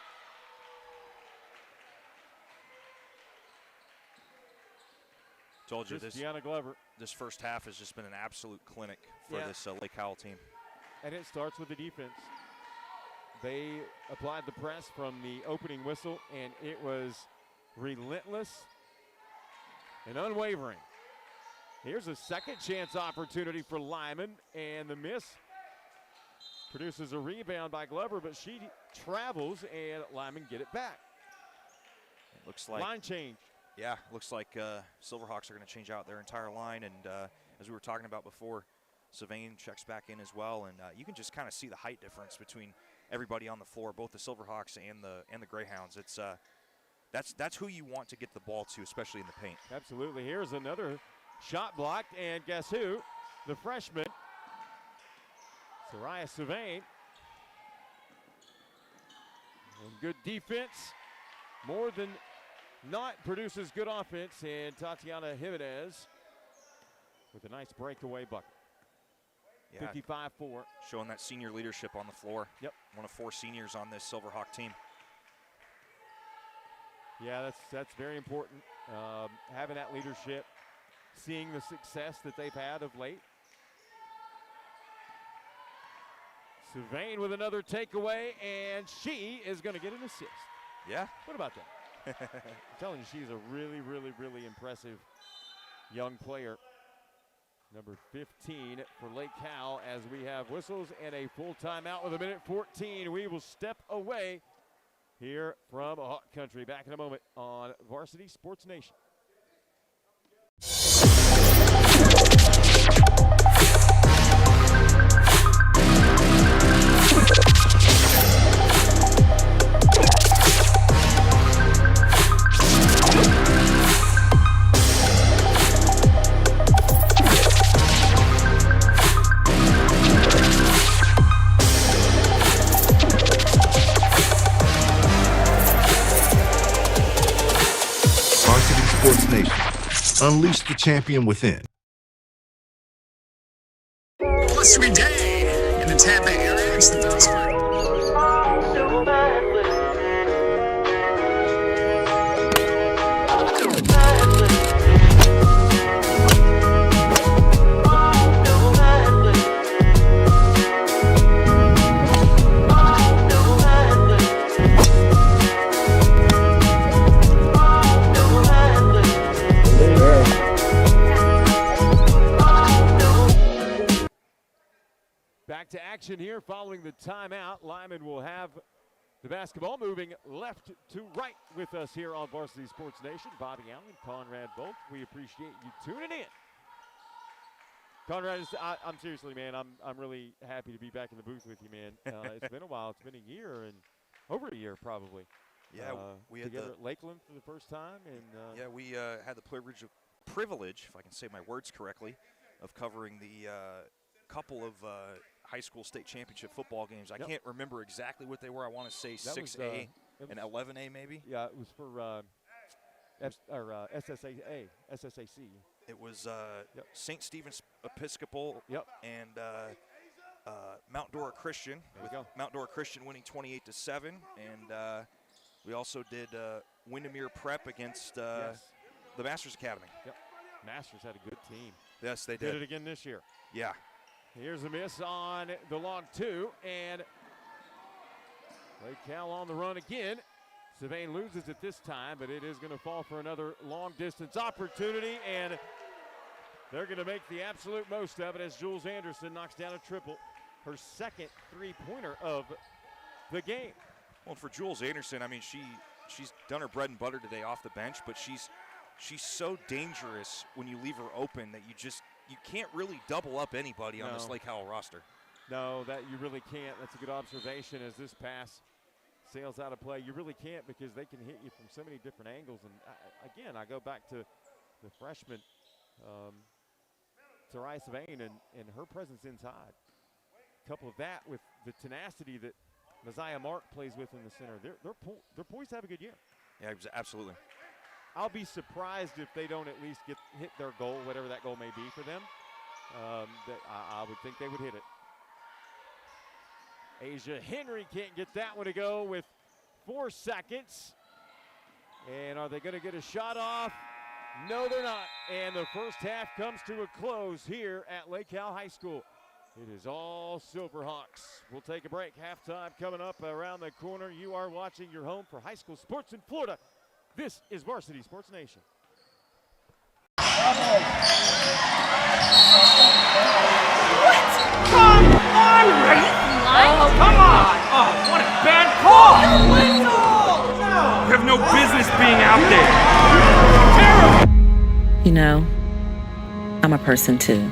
Told you Deanna Glover. This first half has just been an absolute clinic for this Lake Howell team. And it starts with the defense. They applied the press from the opening whistle, and it was relentless and unwavering. Here's a second chance opportunity for Lyman, and the miss produces a rebound by Glover, but she travels, and Lyman get it back. It looks like line change. Yeah, looks like Silverhawks are going to change out their entire line, and as we were talking about before, Savain checks back in as well, and you can just kind of see the height difference between everybody on the floor, both the Silverhawks and the Greyhounds. It's that's who you want to get the ball to, especially in the paint. Absolutely. Here's another shot blocked, and guess who? The freshman, Soraya Savain. And good defense, more than not produces good offense, and Tatiana Jimenez with a nice breakaway bucket. Yeah, 55-4. Showing that senior leadership on the floor. Yep. One of 4 seniors on this Silverhawk team. Yeah, that's very important. Having that leadership, seeing the success that they've had of late. Savain with another takeaway, and she is going to get an assist. Yeah. What about that? I'm telling you, she's a really, really, really impressive young player. Number 15 for Lake Howell, as we have whistles and a full timeout with 1:14. We will step away here from Hawk Country. Back in a moment on Varsity Sports Nation. Sports Nation. Unleash the champion within. Must-win day in the Tampa area. It's the Postgame. Back to action here following the timeout. Lyman will have the basketball moving left to right with us here on Varsity Sports Nation. Bobby Allen, Conrad Bolt, we appreciate you tuning in. Conrad, I'm seriously, man, I'm really happy to be back in the booth with you, man. It's been a while. It's been a year, and over a year probably. Yeah, we had together at Lakeland for the first time, and yeah, we had the privilege, if I can say my words correctly, of covering the couple of high school state championship football games. I can't remember exactly what they were. I want to say 6A and 11A maybe. Yeah, it was for SSAC. It was St. Stephen's Episcopal and Mount Dora Christian. Mount Dora Christian winning 28-7, and we also did Windermere Prep against the Masters Academy. Yep. Masters had a good team. Yes, they did. Did it again this year. Yeah. Here's a miss on the long two, and Lake Cal on the run again. Sylvain loses it this time, but it is going to fall for another long-distance opportunity, and they're going to make the absolute most of it as Jules Anderson knocks down a triple, her second three-pointer of the game. Well, for Jules Anderson, I mean, she's done her bread and butter today off the bench, but she's so dangerous when you leave her open that you can't really double up anybody on this Lake Howell roster. No, that you really can't. That's a good observation as this pass sails out of play. You really can't because they can hit you from so many different angles. And again, I go back to the freshman, Sarai Sylvain, and her presence inside. Couple of that with the tenacity that Messiah Mark plays with in the center. They're poised to have a good year. Yeah, absolutely. I'll be surprised if they don't at least hit their goal, whatever that goal may be for them. I would think they would hit it. Asia Henry can't get that one to go with 4 seconds. And are they going to get a shot off? No, they're not. And the first half comes to a close here at Lake Cal High School. It is all Silverhawks. We'll take a break. Halftime coming up around the corner. You are watching your home for high school sports in Florida. This is Varsity Sports Nation. What? Come on, Oh, come on! Oh, what a bad call! You have no business being out there. Terrible! You know, I'm a person too.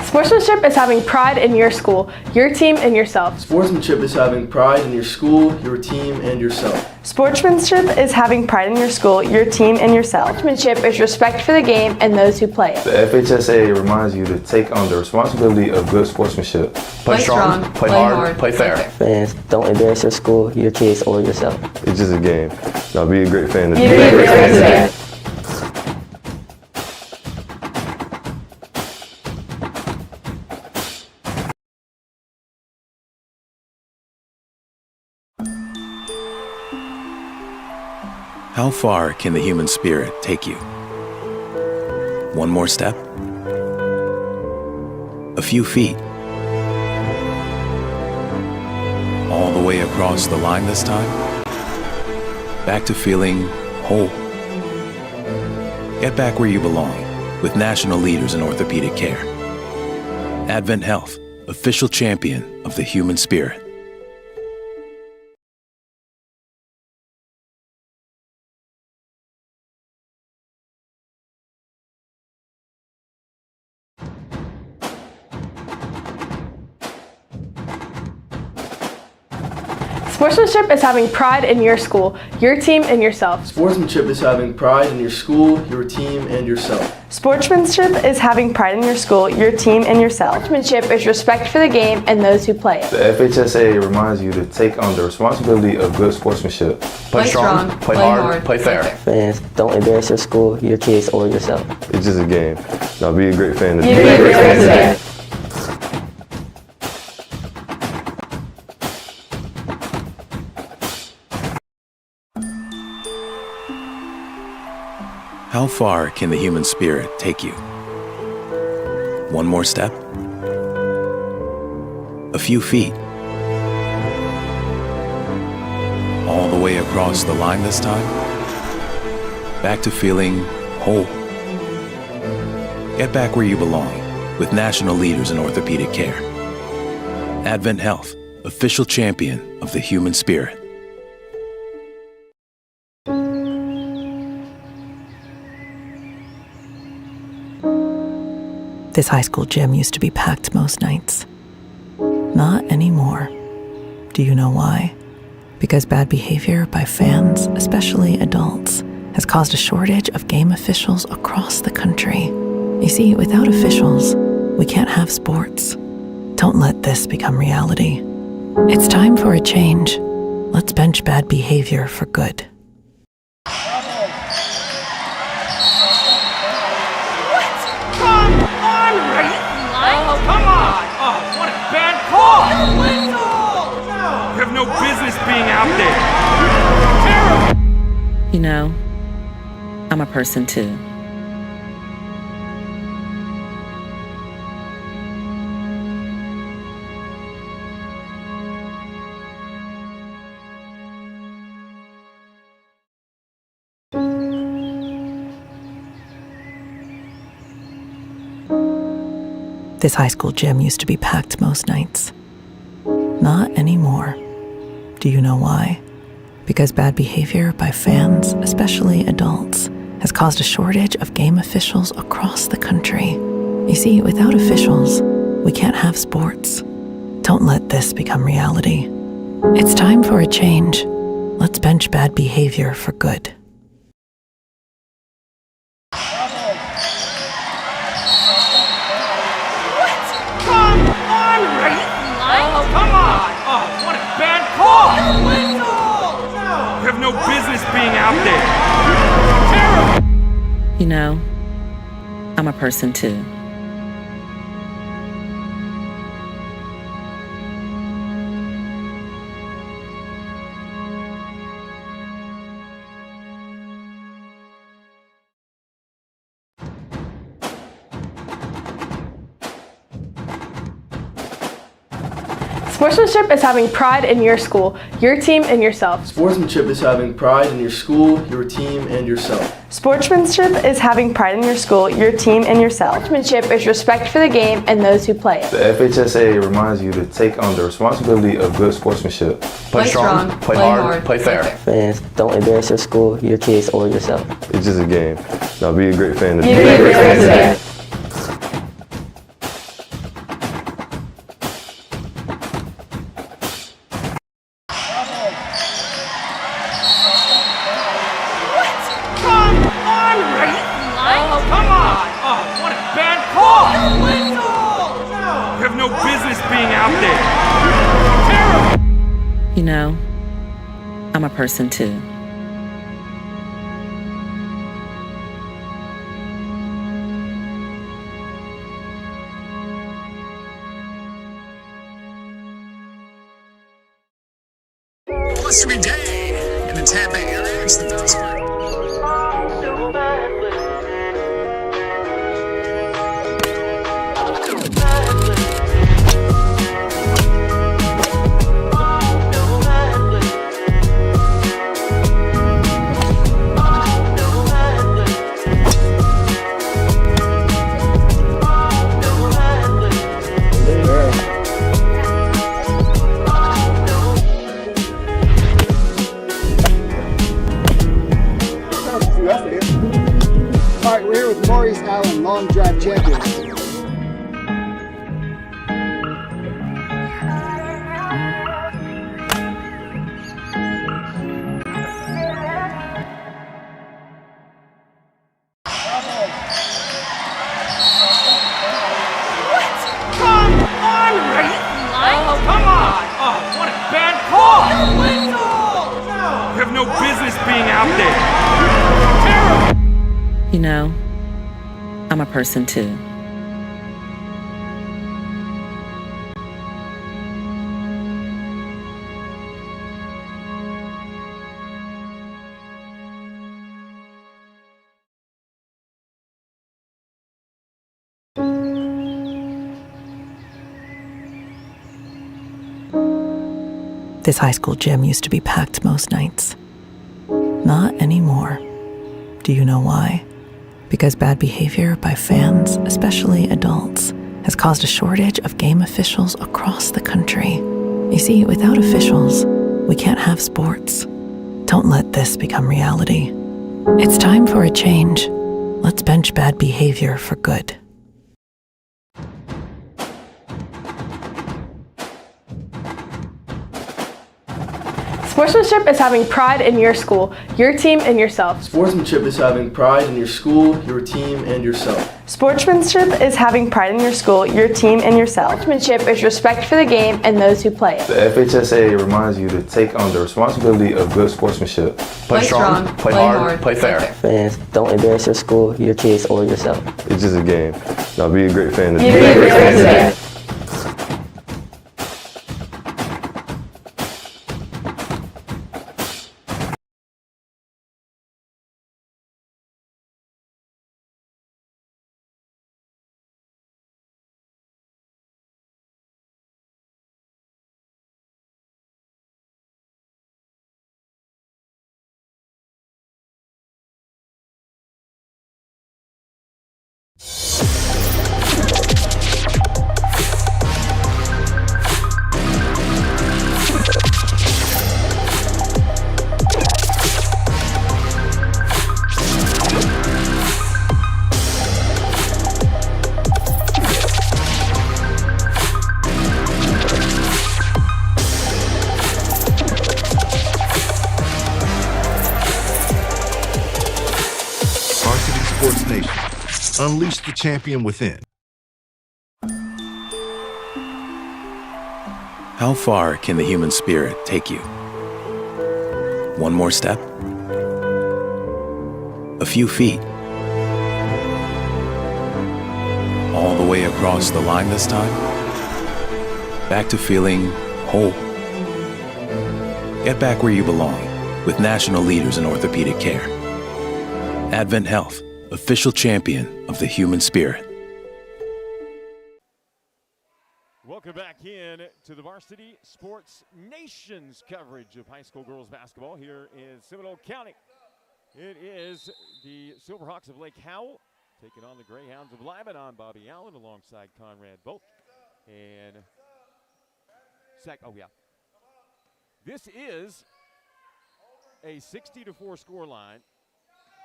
Sportsmanship is having pride in your school, your team, and yourself. Sportsmanship is having pride in your school, your team, and yourself. Sportsmanship is having pride in your school, your team, and yourself. Sportsmanship is respect for the game and those who play it. The FHSA reminds you to take on the responsibility of good sportsmanship. Play strong, play hard, play fair. Fans, don't embarrass your school, your kids, or yourself. It's just a game. Now be a great fan. Be a great fan. How far can the human spirit take you? One more step? A few feet? All the way across the line this time? Back to feeling whole. Get back where you belong with national leaders in orthopedic care. Advent Health, official champion of the human spirit. Sportsmanship is having pride in your school, your team, and yourself. Sportsmanship is having pride in your school, your team, and yourself. Sportsmanship is having pride in your school, your team, and yourself. Sportsmanship is respect for the game and those who play it. The FHSA reminds you to take on the responsibility of good sportsmanship. Play strong, play hard, play fair. Fans, don't embarrass your school, your kids, or yourself. It's just a game. Now be a great fan. Be a great fan. How far can the human spirit take you? One more step? A few feet? All the way across the line this time? Back to feeling whole. Get back where you belong with national leaders in orthopedic care. Advent Health, official champion of the human spirit. This high school gym used to be packed most nights. Not anymore. Do you know why? Because bad behavior by fans, especially adults, has caused a shortage of game officials across the country. You see, without officials, we can't have sports. Don't let this become reality. It's time for a change. Let's bench bad behavior for good. Come on! Oh, what a bad call! No! You have no business being out there. Terrible! You know, I'm a person too. This high school gym used to be packed most nights. Not anymore. Do you know why? Because bad behavior by fans, especially adults, has caused a shortage of game officials across the country. You see, without officials, we can't have sports. Don't let this become reality. It's time for a change. Let's bench bad behavior for good. Come on! Oh, what a bad call! No! You have no business being out there. Terrible! You know, I'm a person too. Sportsmanship is having pride in your school, your team, and yourself. Sportsmanship is having pride in your school, your team, and yourself. Sportsmanship is having pride in your school, your team, and yourself. Sportsmanship is respect for the game and those who play it. The FHSA reminds you to take on the responsibility of good sportsmanship. Play strong, play hard, play fair. Fans, don't embarrass your school, your kids, or yourself. It's just a game. Now be a great fan. Be a great fan today. Come on! Oh, what a bad call! No! You have no business being out there. Terrible! You know, I'm a person too. What's every day in the Tampa area? It's the Postgame. Alright, we're here with Howell, long drive champion. Come on! Oh, what a bad call! No! You have no business being out there. Terrible! You know, I'm a person too. This high school gym used to be packed most nights. Not anymore. Do you know why? Because bad behavior by fans, especially adults, has caused a shortage of game officials across the country. You see, without officials, we can't have sports. Don't let this become reality. It's time for a change. Let's bench bad behavior for good. Sportsmanship is having pride in your school, your team, and yourself. Sportsmanship is having pride in your school, your team, and yourself. Sportsmanship is having pride in your school, your team, and yourself. Sportsmanship is respect for the game and those who play it. The FHSA reminds you to take on the responsibility of good sportsmanship. Play strong, play hard, play fair. Fans, don't embarrass your school, your kids, or yourself. It's just a game. Now be a great fan. Be a great fan today. Sports Nation. Unleash the champion within. How far can the human spirit take you? One more step? A few feet? All the way across the line this time? Back to feeling whole. Get back where you belong with national leaders in orthopedic care. Advent Health, official champion of the human spirit. Welcome back in to the Varsity Sports Nation's coverage of high school girls basketball here in Seminole County. It is the Silverhawks of Lake Howell taking on the Greyhounds of Lyman. I'm Bobby Allen alongside Conrad Bolt. And this is a 60-4 score line.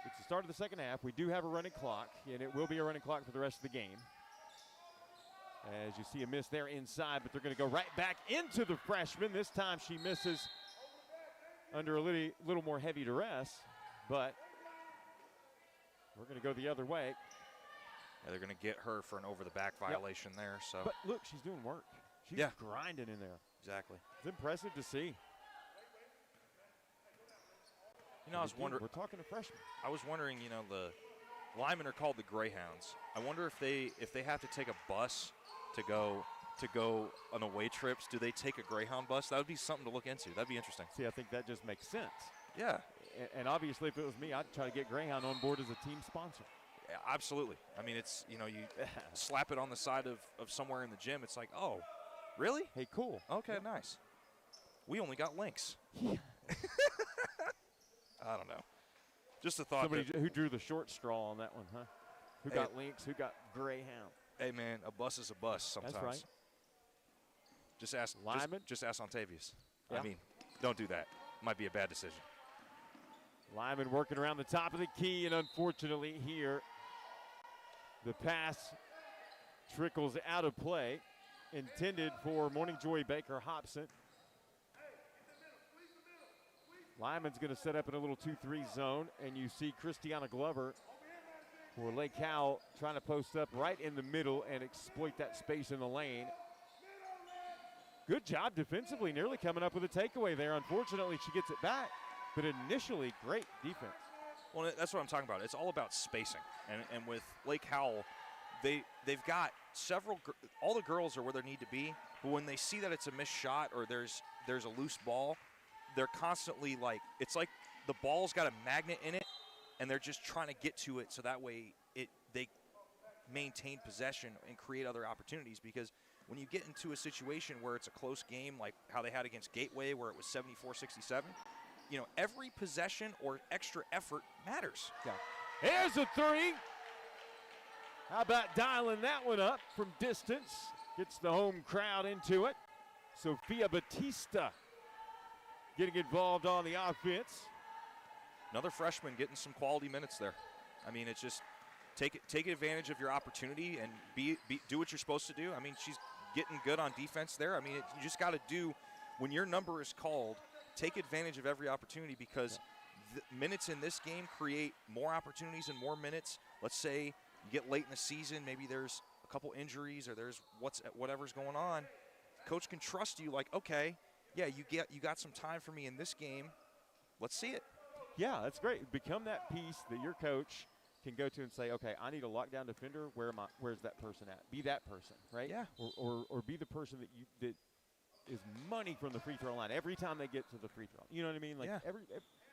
It's the start of the second half. We do have a running clock, and it will be a running clock for the rest of the game. As you see a miss there inside, but they're going to go right back into the freshman. This time she misses under a little more heavy duress, but we're going to go the other way. Yeah, they're going to get her for an over-the-back violation there. So, but look, she's doing work. She's grinding in there. Exactly. It's impressive to see. You know, I was wondering. We're talking to freshmen. I was wondering, you know, the Lyman are called the Greyhounds. I wonder if they have to take a bus to go on away trips. Do they take a Greyhound bus? That would be something to look into. That'd be interesting. See, I think that just makes sense. Yeah. And obviously, if it was me, I'd try to get Greyhound on board as a team sponsor. Yeah, absolutely. I mean, it's, you know, you slap it on the side of somewhere in the gym. It's like, oh, really? Hey, cool. Okay, nice. We only got links. Yeah. I don't know. Just a thought. Somebody who drew the short straw on that one, huh? Who got links? Who got Greyhound? Hey, man, a bus is a bus sometimes. That's right. Just ask Lyman. Just ask Ontavious. Yeah. I mean, don't do that. Might be a bad decision. Lyman working around the top of the key, and unfortunately here, the pass trickles out of play, intended for Morning Joy Baker Hobson. Lyman's going to set up in a little 2-3 zone, and you see Christiana Glover for Lake Howell trying to post up right in the middle and exploit that space in the lane. Good job defensively, nearly coming up with a takeaway there. Unfortunately, she gets it back, but initially, great defense. Well, that's what I'm talking about. It's all about spacing, and with Lake Howell, they've got all the girls are where they need to be, but when they see that it's a missed shot or there's a loose ball, they're constantly it's like the ball's got a magnet in it, and they're just trying to get to it so that way they maintain possession and create other opportunities. Because when you get into a situation where it's a close game, like how they had against Gateway where it was 74-67, you know, every possession or extra effort matters. Yeah. Here's a three. How about dialing that one up from distance? Gets the home crowd into it. Sophia Batista getting involved on the offense. Another freshman getting some quality minutes there. I mean, it's just take advantage of your opportunity and do what you're supposed to do. I mean, she's getting good on defense there. I mean, you just got to do, when your number is called, take advantage of every opportunity because minutes in this game create more opportunities and more minutes. Let's say you get late in the season, maybe there's a couple injuries or there's whatever's going on. Coach can trust you like, okay, yeah, you got some time for me in this game. Let's see it. Yeah, that's great. Become that piece that your coach can go to and say, okay, I need a lockdown defender. Where's that person at? Be that person, right? Yeah. Or be the person that is money from the free throw line every time they get to the free throw. You know what I mean? Like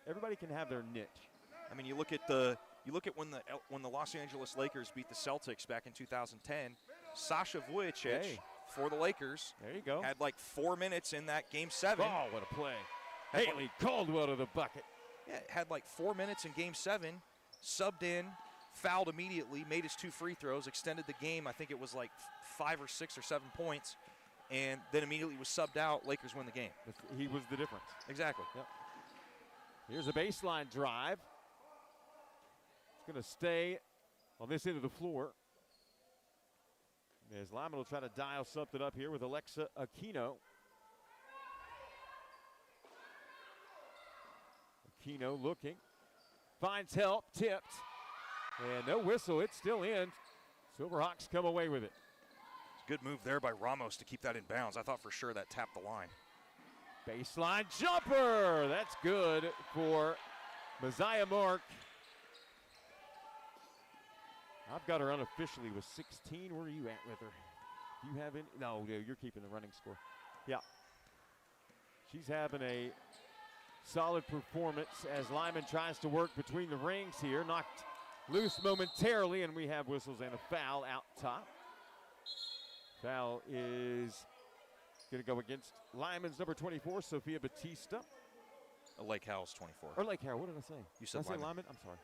everybody can have their niche. I mean, you look at when the Los Angeles Lakers beat the Celtics back in 2010. Sasha Vujicic for the Lakers. There you go. Had like 4 minutes in that Game 7. Oh, what a play! Haley Caldwell to the bucket. Yeah, had like 4 minutes in Game 7. Subbed in, fouled immediately, made his 2 free throws, extended the game. I think it was like 5 or 6 or 7 points, and then immediately was subbed out. Lakers win the game. He was the difference. Exactly. Yep. Here's a baseline drive. It's going to stay on this end of the floor. As Lyman will try to dial something up here with Alexa Aquino. Aquino looking. Finds help, tipped, and no whistle. It's still in. Silverhawks come away with it. It's a good move there by Ramos to keep that in bounds. I thought for sure that tapped the line. Baseline jumper. That's good for Messiah Mark. I've got her unofficially with 16. Where are you at with her? Do you have any? No, you're keeping the running score. Yeah. She's having a solid performance as Lyman tries to work between the rings here. Knocked loose momentarily, and we have whistles and a foul out top. Foul is going to go against Lyman's number 24, Sophia Batista. Lake Howell's 24. Or Lake Howell, what did I say? You said Lyman. Say Lyman? I'm sorry.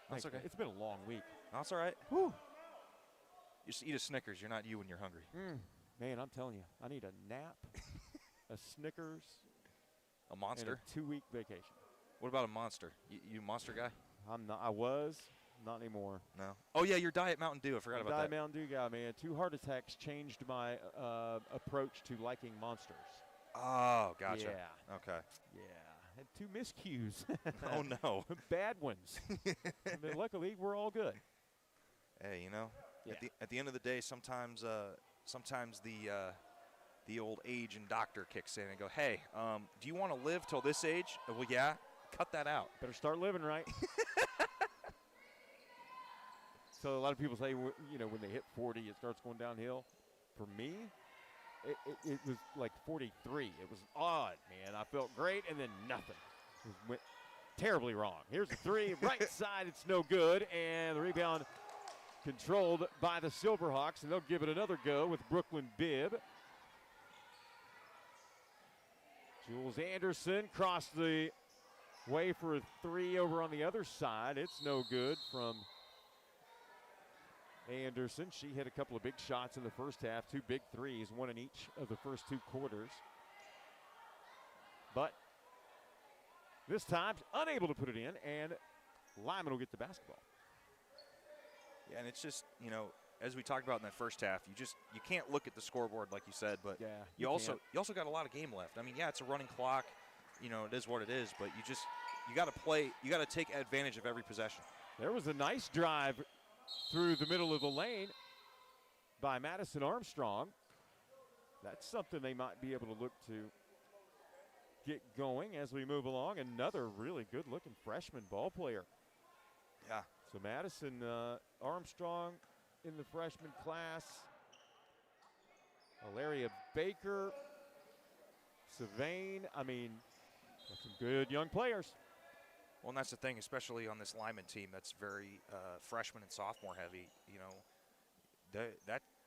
That's okay. It's been a long week. That's all right. Whew. You just eat a Snickers. You're not you when you're hungry. Man, I'm telling you, I need a nap, a Snickers, a Monster, and a 2-week vacation. What about a Monster? You Monster guy? I'm not. I was. Not anymore. No. Oh, yeah, your Diet Mountain Dew. I forgot about that. Diet Mountain Dew guy, man. 2 heart attacks changed my approach to liking Monsters. Oh, gotcha. Yeah. Okay. Yeah. Had 2 miscues. Oh, no. Bad ones. But luckily, we're all good. Hey, at the end of the day, sometimes the old age and doctor kicks in and go, hey, do you want to live till this age? Well, yeah. Cut that out. Better start living right. So a lot of people say, when they hit 40, it starts going downhill. For me, it was like 43. It was odd, man. I felt great, and then nothing. It went terribly wrong. Here's a 3, right side. It's no good, and the rebound controlled by the Silverhawks, and they'll give it another go with Brooklyn Bibb. Jules Anderson crossed the way for a 3 over on the other side. It's no good from Anderson. She hit a couple of big shots in the first half, 2 big threes, 1 in each of the first 2 quarters. But this time, unable to put it in, and Lyman will get the basketball. Yeah, and it's just, as we talked about in that first half, you can't look at the scoreboard like you said, but yeah, you also got a lot of game left. I mean, yeah, it's a running clock. It is what it is, but you got to play. You got to take advantage of every possession. There was a nice drive through the middle of the lane by Madison Armstrong. That's something they might be able to look to get going as we move along. Another really good-looking freshman ball player. Yeah. So Madison Armstrong in the freshman class. Valeria Baker, Sylvain. I mean, got some good young players. Well, and that's the thing, especially on this Lyman team that's very freshman and sophomore heavy.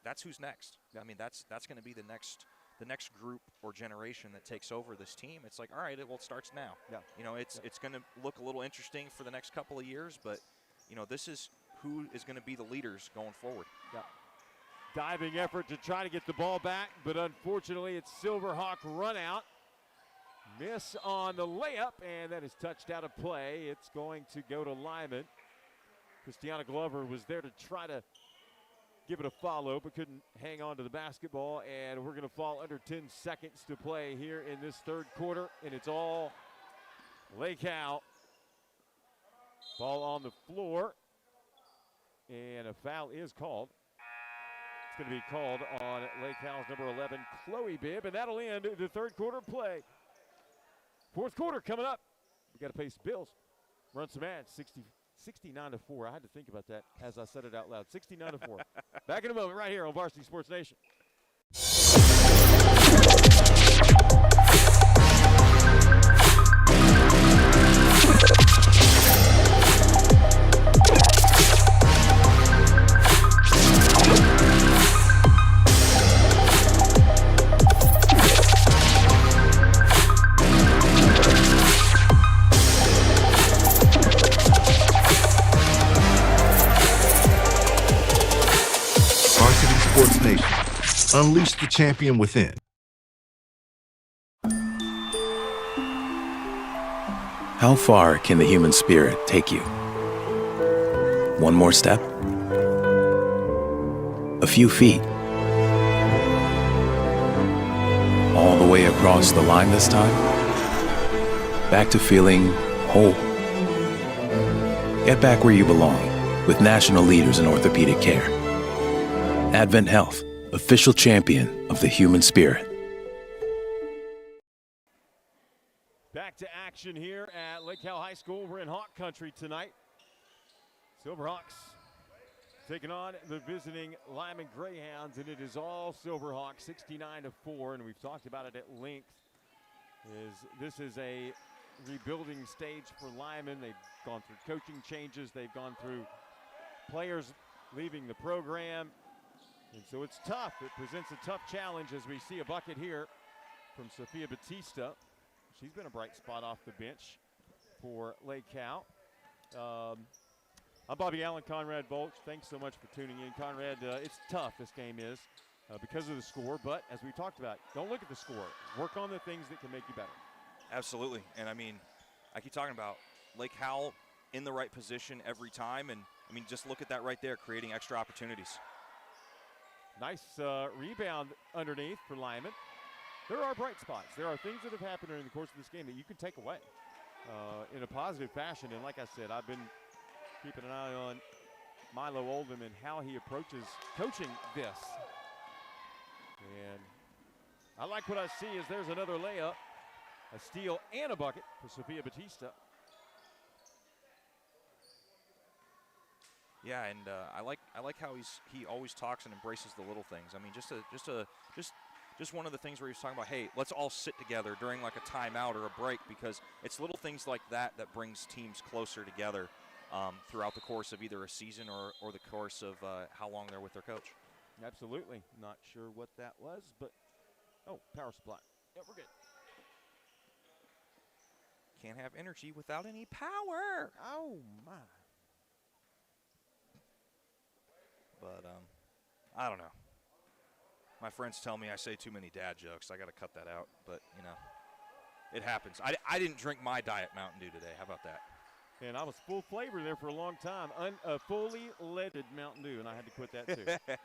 That's who's next. I mean, that's going to be the next group or generation that takes over this team. It's like, all right, it starts now. Yeah. It's going to look a little interesting for the next couple of years, but this is who is going to be the leaders going forward. Yeah. Diving effort to try to get the ball back, but unfortunately, it's Silverhawk run out. Miss on the layup, and that is touched out of play. It's going to go to Lyman. Christiana Glover was there to try to give it a follow, but couldn't hang on to the basketball, and we're going to fall under 10 seconds to play here in this third quarter, and it's all Lake Howell. Ball on the floor. And a foul is called. It's going to be called on Lake Howell's number 11, Chloe Bibb, and that'll end the third quarter play. Fourth quarter coming up. We got to pay some bills. Run some ads. 69-4. I had to think about that as I said it out loud. 69-4. Back in a moment right here on Varsity Sports Nation. Sports Nation. Unleash the champion within. How far can the human spirit take you? One more step? A few feet? All the way across the line this time? Back to feeling whole. Get back where you belong with national leaders in orthopedic care. Advent Health, official champion of the human spirit. Back to action here at Lake Howell High School. We're in Hawk Country tonight. Silverhawks taking on the visiting Lyman Greyhounds, and it is all Silverhawks, 69-4, and we've talked about it at length. This is a rebuilding stage for Lyman. They've gone through coaching changes. They've gone through players leaving the program. And so it's tough. It presents a tough challenge as we see a bucket here from Sophia Batista. She's been a bright spot off the bench for Lake Howell. I'm Bobby Allen, Conrad Volch. Thanks so much for tuning in. Conrad, it's tough, this game is, because of the score. But as we talked about, don't look at the score. Work on the things that can make you better. Absolutely. And, I mean, I keep talking about Lake Howell in the right position every time. And, I mean, just look at that right there, creating extra opportunities. Nice rebound underneath for Lyman. There are bright spots. There are things that have happened during the course of this game that you can take away in a positive fashion. And like I said, I've been keeping an eye on Milo Oldham and how he approaches coaching this. And I like what I see is there's another layup, a steal, and a bucket for Sophia Batista. Yeah, and I like how he always talks and embraces the little things. I mean, just one of the things where he's talking about, hey, let's all sit together during like a timeout or a break, because it's little things like that that brings teams closer together throughout the course of either a season or the course of how long they're with their coach. Absolutely. Not sure what that was, but power supply. Yeah, we're good. Can't have energy without any power. Oh my. But I don't know. My friends tell me I say too many dad jokes. I got to cut that out. But, you know, it happens. I didn't drink my Diet Mountain Dew today. How about that? And I was full flavor there for a long time. Fully leaded Mountain Dew, and I had to quit that too.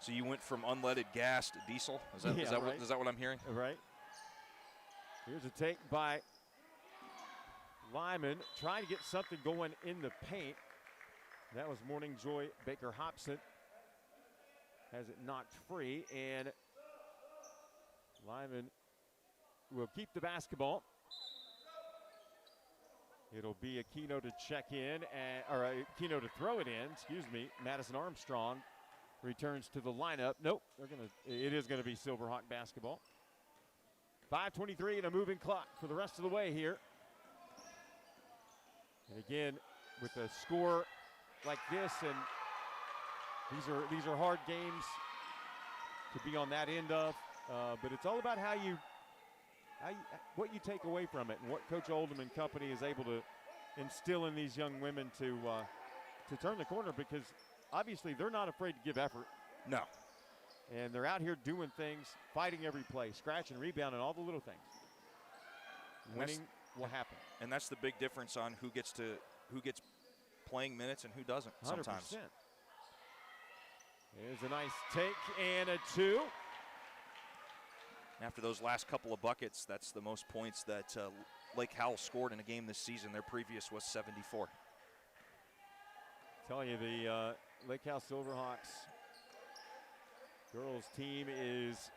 So you went from unleaded gas to diesel? Is that what I'm hearing? Right. Here's a take by Lyman, trying to get something going in the paint. That was Morning Joy Baker Hobson. Has it knocked free, and Lyman will keep the basketball. It'll be Aquino to check in, or Aquino to throw it in, excuse me. Madison Armstrong returns to the lineup. Nope, it is going to be Silverhawk basketball. 5:23 and a moving clock for the rest of the way here. And again, with a score like this, and these are hard games to be on that end of, but it's all about what you take away from it and what Coach Oldham and company is able to instill in these young women to turn the corner, because obviously they're not afraid to give effort. No. And they're out here doing things, fighting every play, scratching, rebounding, all the little things. Winning will happen. And that's the big difference on who gets playing minutes and who doesn't 100%. sometimes. Here's a nice take and a two. After those last couple of buckets, that's the most points that Lake Howell scored in a game this season. Their previous was 74. Telling you, the Lake Howell Silverhawks girls team is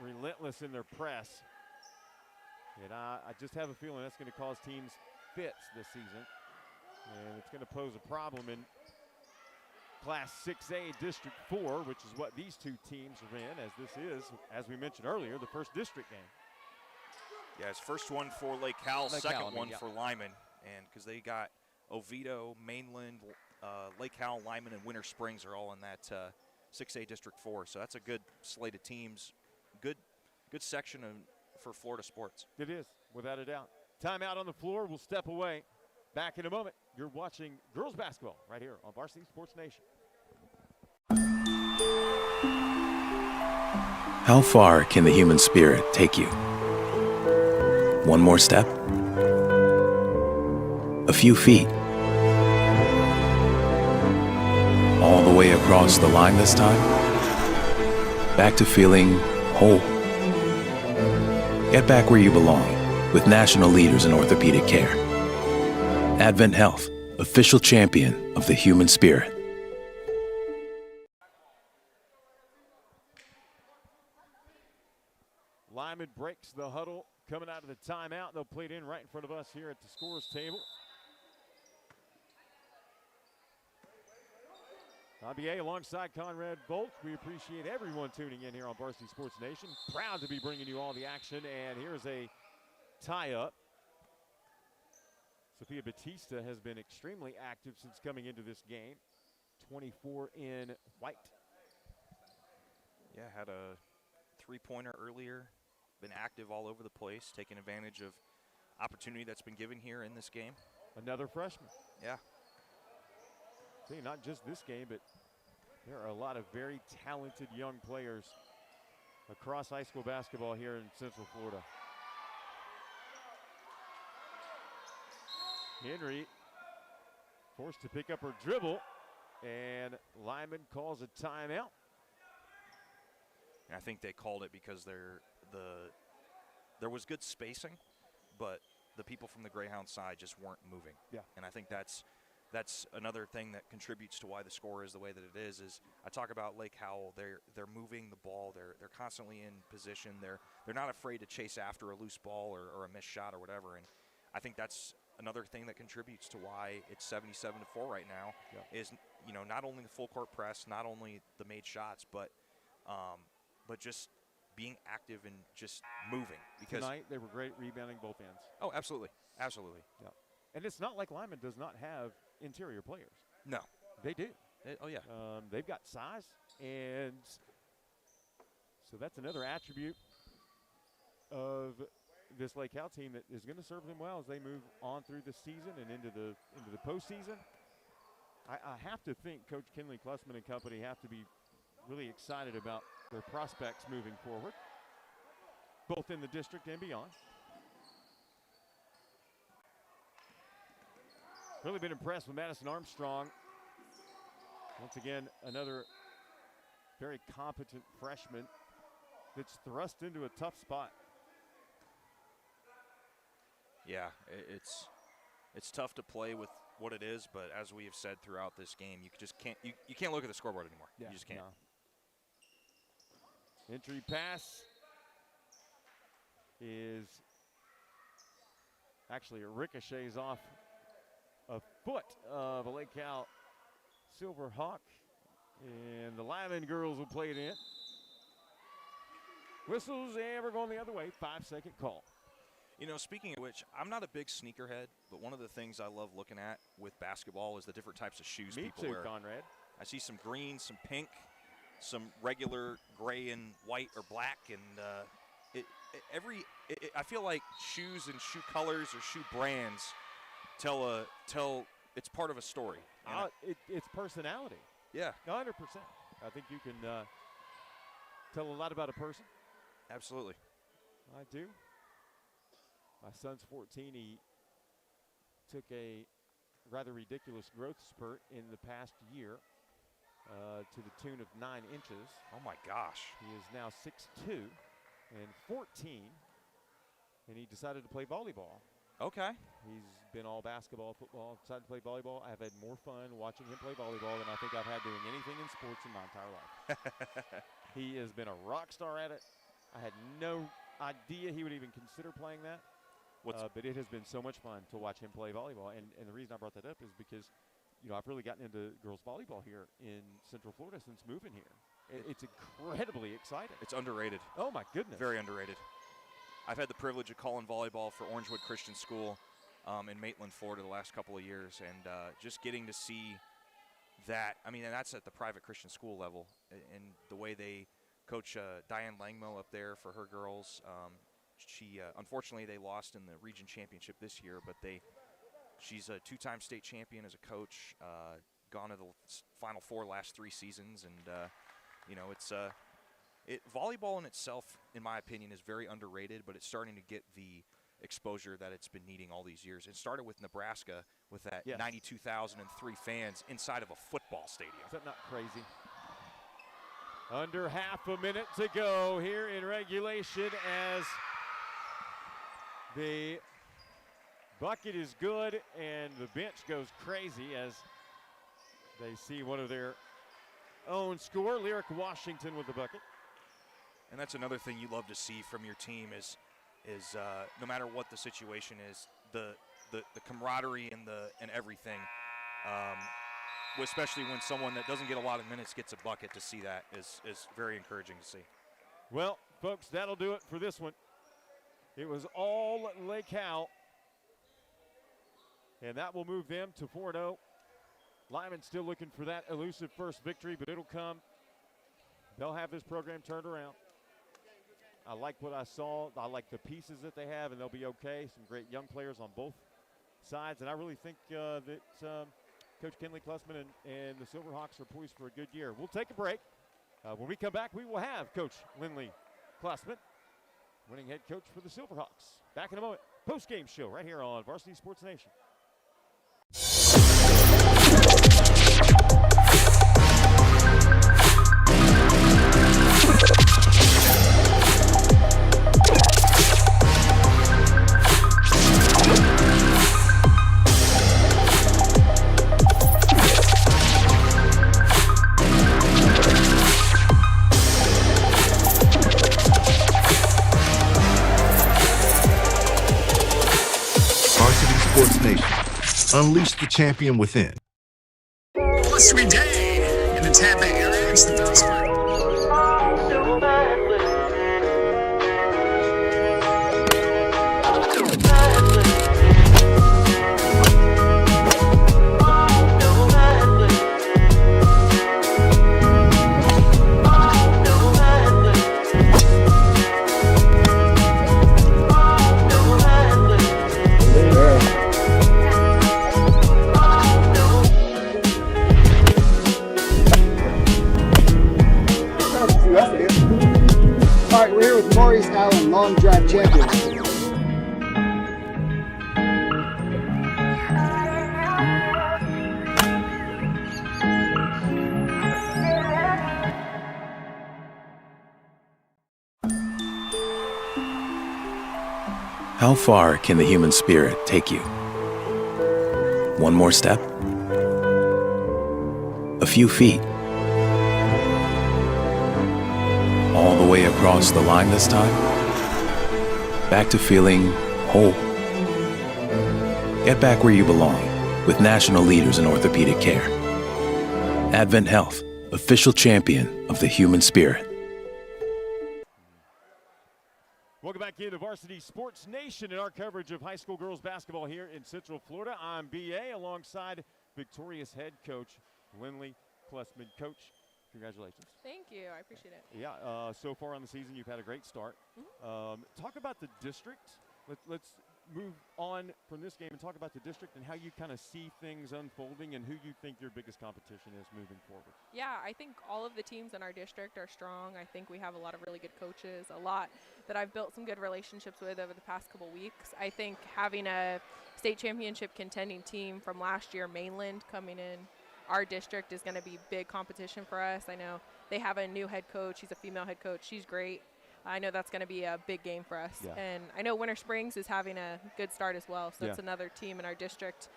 relentless in their press. And I just have a feeling that's going to cause teams fits this season. And it's going to pose a problem in Class 6A District 4, which is what these two teams are in, as this is, as we mentioned earlier, the first district game. Yeah, it's first one for Lake Howell, second one for Lyman. And because they got Oviedo, Mainland, Lake Howell, Lyman, and Winter Springs are all in that 6A District 4. So that's a good slate of teams. Good section for Florida sports. It is, without a doubt. Timeout on the floor. We'll step away. Back in a moment. You're watching girls basketball right here on Varsity Sports Nation. How far can the human spirit take you? One more step? A few feet? All the way across the line this time? Back to feeling whole. Get back where you belong with national leaders in orthopedic care. Advent Health, official champion of the human spirit. Lyman breaks the huddle coming out of the timeout. They'll play it in right in front of us here at the scorer's table. IBA alongside Conrad Bolt. We appreciate everyone tuning in here on Varsity Sports Nation. Proud to be bringing you all the action. And here's a tie-up. Sophia Batista has been extremely active since coming into this game. 24 in white. Yeah, had a three-pointer earlier. Been active all over the place, taking advantage of opportunity that's been given here in this game. Another freshman. Yeah. See, not just this game, but there are a lot of very talented young players across high school basketball here in Central Florida. Henry forced to pick up her dribble, and Lyman calls a timeout. And I think they called it because there was good spacing, but the people from the Greyhound side just weren't moving. Yeah. And I think that's another thing that contributes to why the score is the way that it is I talk about Lake Howell. They're moving the ball. They're constantly in position. They're not afraid to chase after a loose ball or a missed shot or whatever. And I think that's another thing that contributes to why it's 77-4 right now. Yeah. Is not only the full court press, not only the made shots, but just being active and just moving. Because tonight they were great rebounding both ends. Oh, absolutely, absolutely. Yeah. And it's not like Lyman does not have interior players. No, they do. Oh yeah. They've got size, and so that's another attribute of this Lake Howell team that is going to serve them well as they move on through the season and into the postseason. I have to think Coach Kinley Klussman and company have to be really excited about their prospects moving forward, both in the district and beyond. Really been impressed with Madison Armstrong. Once again, another very competent freshman that's thrust into a tough spot. Yeah, it's tough to play with what it is, but as we have said throughout this game, you just can't you can't look at the scoreboard anymore. Yeah, you just can't. No. Entry pass is actually ricochets off a foot of a Lake Howell Silver Hawk, and the Lyman girls will play it in. Whistles, and we're going the other way. 5-second call. Speaking of which, I'm not a big sneakerhead, but one of the things I love looking at with basketball is the different types of shoes people wear. Conrad. I see some green, some pink, some regular gray and white or black, and I feel like shoes and shoe colors or shoe brands tell it's part of a story. It's personality. Yeah, 100%. I think you can tell a lot about a person. Absolutely. I do. My son's 14. He took a rather ridiculous growth spurt in the past year to the tune of 9 inches. Oh my gosh. He is now 6'2", and 14, and he decided to play volleyball. Okay. He's been all basketball, football, decided to play volleyball. I've had more fun watching him play volleyball than I think I've had doing anything in sports in my entire life. He has been a rock star at it. I had no idea he would even consider playing that. But it has been so much fun to watch him play volleyball. And the reason I brought that up is because, I've really gotten into girls volleyball here in Central Florida since moving here. It's incredibly exciting. It's underrated. Oh, my goodness. Very underrated. I've had the privilege of calling volleyball for Orangewood Christian School in Maitland, Florida, the last couple of years, and just getting to see that. I mean, and that's at the private Christian school level, and the way they coach Diane Langmo up there for her girls. She unfortunately they lost in the region championship this year, but she's a two-time state champion as a coach, gone to the Final Four last 3 seasons, and it's volleyball in itself, in my opinion, is very underrated, but it's starting to get the exposure that it's been needing all these years. It started with Nebraska with that 92,003 fans inside of a football stadium. Is that not crazy? Under half a minute to go here in regulation as the bucket is good and the bench goes crazy as they see one of their own score. Lyric Washington with the bucket. And that's another thing you love to see from your team is no matter what the situation is, the camaraderie and everything. Especially when someone that doesn't get a lot of minutes gets a bucket, to see that is very encouraging to see. Well, folks, that'll do it for this one. It was all Lake Howell, and that will move them to 4-0. Lyman still looking for that elusive first victory, but it'll come. They'll have this program turned around. I like what I saw. I like the pieces that they have, and they'll be okay. Some great young players on both sides, and I really think that Coach Kenley Klussman and the Silverhawks are poised for a good year. We'll take a break. When we come back, we will have Coach Lindley Klussman, winning head coach for the Silverhawks. Back in a moment. Post-game show right here on Varsity Sports Nation. Sports Nation. Unleash the champion within. Blustery day in the Tampa area. It's the Postgame. All right, we're here with Maurice Allen, long drive champion. How far can the human spirit take you? One more step? A few feet? All the way across the line this time? Back to feeling whole. Get back where you belong with national leaders in orthopedic care. Advent Health, official champion of the human spirit. Welcome back into Varsity Sports Nation and our coverage of high school girls basketball here in Central Florida. I'm B.A. alongside victorious head coach Lindley Klussman. Coach, congratulations. Thank you. I appreciate it. Yeah, so far on the season, you've had a great start. Talk about the district. Let's move on from this game and talk about the district and how you kind of see things unfolding and who you think your biggest competition is moving forward. Yeah, I think all of the teams in our district are strong. I think we have a lot of really good coaches, a lot that I've built some good relationships with over the past couple weeks. I think having a state championship contending team from last year, Mainland, coming in our district is going to be big competition for us. I know they have a new head coach. She's a female head coach. She's great. I know that's going to be a big game for us. Yeah. And I know Winter Springs is having a good start as well, so it's another team in our district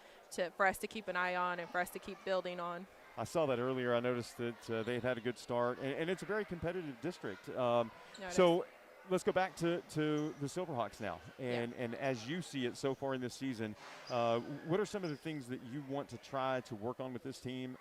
for us to keep an eye on and for us to keep building on. I saw that earlier. I noticed that they had a good start, and it's a very competitive district. So let's go back to the Silverhawks now. And as you see it so far in this season, what are some of the things that you want to try to work on with this team,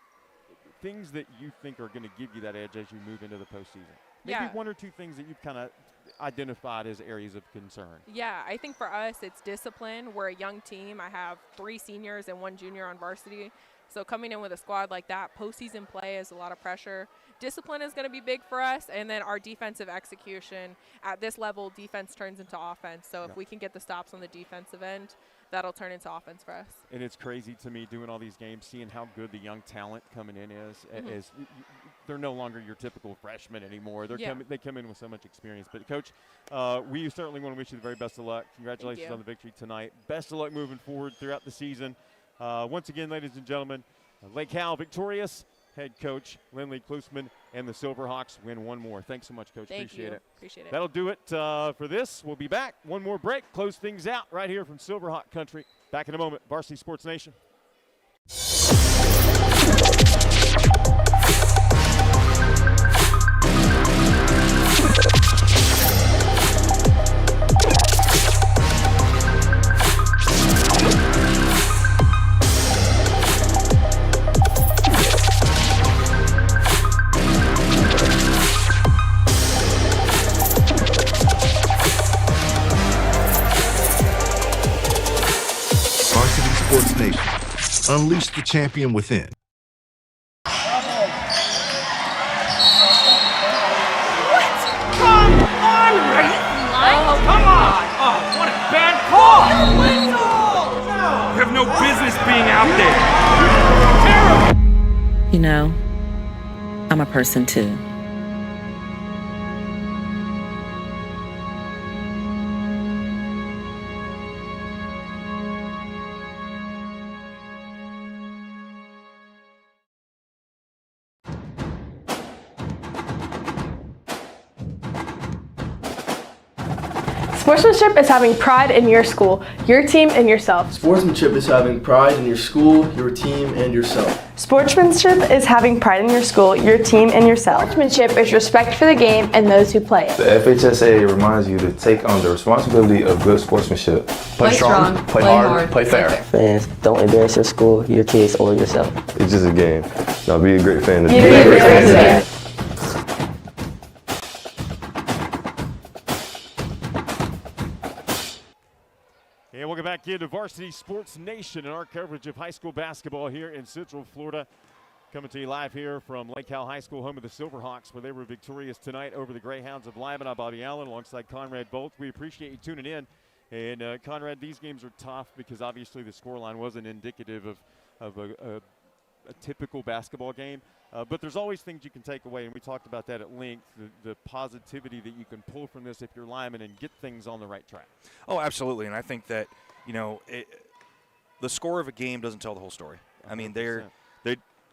things that you think are going to give you that edge as you move into the postseason? Maybe one or two things that you've kind of identified as areas of concern. Yeah, I think for us it's discipline. We're a young team. I have 3 seniors and 1 junior on varsity. So coming in with a squad like that, postseason play is a lot of pressure. Discipline is going to be big for us, and then our defensive execution. At this level, defense turns into offense. So if we can get the stops on the defensive end, that'll turn into offense for us. And it's crazy to me doing all these games, seeing how good the young talent coming in is. They're no longer your typical freshmen anymore. They come in with so much experience. But, Coach, we certainly want to wish you the very best of luck. Congratulations on the victory tonight. Best of luck moving forward throughout the season. Once again, ladies and gentlemen, Lake Howell victorious. Head coach Lindley Klusman and the Silverhawks win one more. Thanks so much, Coach. Appreciate it. Appreciate it. That'll do it for this. We'll be back. One more break. Close things out right here from Silverhawk Country. Back in a moment. Varsity Sports Nation. Sports Nation. Unleash the champion within. What? Come on, Ray! Oh, come on! Oh, what a bad call! No! You have no business being out there. Terrible! You know, I'm a person too. Sportsmanship is having pride in your school, your team, and yourself. Sportsmanship is having pride in your school, your team, and yourself. Sportsmanship is having pride in your school, your team, and yourself. Sportsmanship is respect for the game and those who play it. The FHSA reminds you to take on the responsibility of good sportsmanship. Play strong, play hard, play fair. Fans, don't embarrass your school, your kids, or yourself. It's just a game. Now be a great fan. Be a great fan. And welcome back into Varsity Sports Nation and our coverage of high school basketball here in Central Florida. Coming to you live here from Lake Howell High School, home of the Silverhawks, where they were victorious tonight over the Greyhounds of Lyman. I'm Bobby Allen alongside Conrad Bolt. We appreciate you tuning in. And Conrad, these games are tough because obviously the scoreline wasn't indicative of a typical basketball game. But there's always things you can take away, and we talked about that at length, the positivity that you can pull from this if you're Lyman and get things on the right track. Oh, absolutely. And I think that, you know, the score of a game doesn't tell the whole story. 100%. I mean,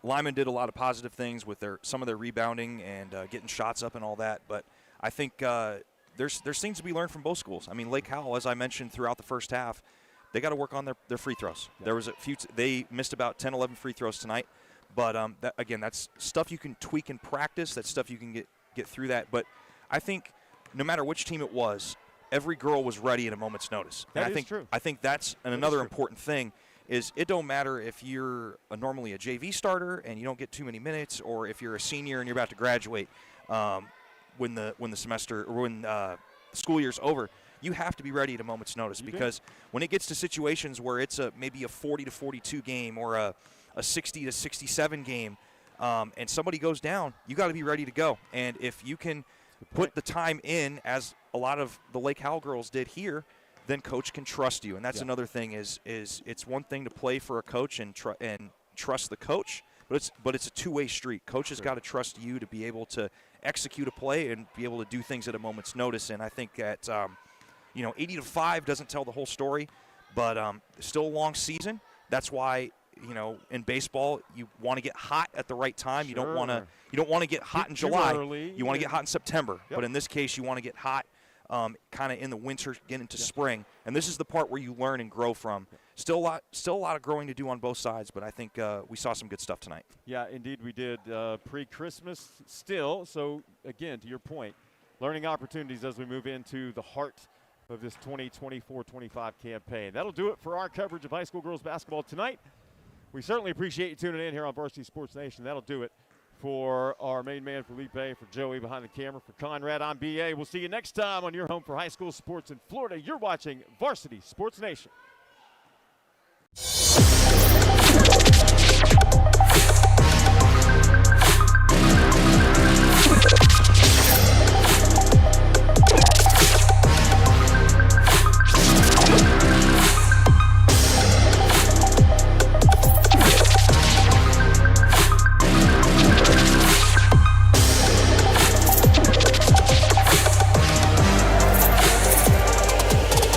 Lyman did a lot of positive things with some of their rebounding and getting shots up and all that. But I think there's things to be learned from both schools. I mean, Lake Howell, as I mentioned throughout the first half, they got to work on their free throws. Yeah. There was a few they missed about 10, 11 free throws tonight. But, again, that's stuff you can tweak in practice. That's stuff you can get through that. But I think no matter which team it was, every girl was ready at a moment's notice. That is true. I think that's another important thing is it don't matter if you're normally a JV starter and you don't get too many minutes, or if you're a senior and you're about to graduate when the semester or when the school year's over. You have to be ready at a moment's notice because when it gets to situations where it's maybe a 40-42 game or a 60-67 game, and somebody goes down, you got to be ready to go. And if you can put the time in, as a lot of the Lake Howell girls did here, then coach can trust you. And that's another thing is it's one thing to play for a coach and trust the coach, but it's a two-way street. Coach has got to trust you to be able to execute a play and be able to do things at a moment's notice. And I think that 80-5 doesn't tell the whole story, but still a long season. That's why in baseball, you want to get hot at the right time. Sure. You don't want to get hot in Too July. early. You want to get hot in September. Yep. But in this case, you want to get hot kind of in the winter, get into spring. And this is the part where you learn and grow from. Still a lot of growing to do on both sides, but I think we saw some good stuff tonight. Yeah, indeed we did. Pre-Christmas still. So, again, to your point, learning opportunities as we move into the heart of this 2024-25 campaign. That'll do it for our coverage of high school girls basketball tonight. We certainly appreciate you tuning in here on Varsity Sports Nation. That'll do it for our main man, Felipe, for Joey behind the camera, for Conrad, I'm B.A. We'll see you next time on your home for high school sports in Florida. You're watching Varsity Sports Nation.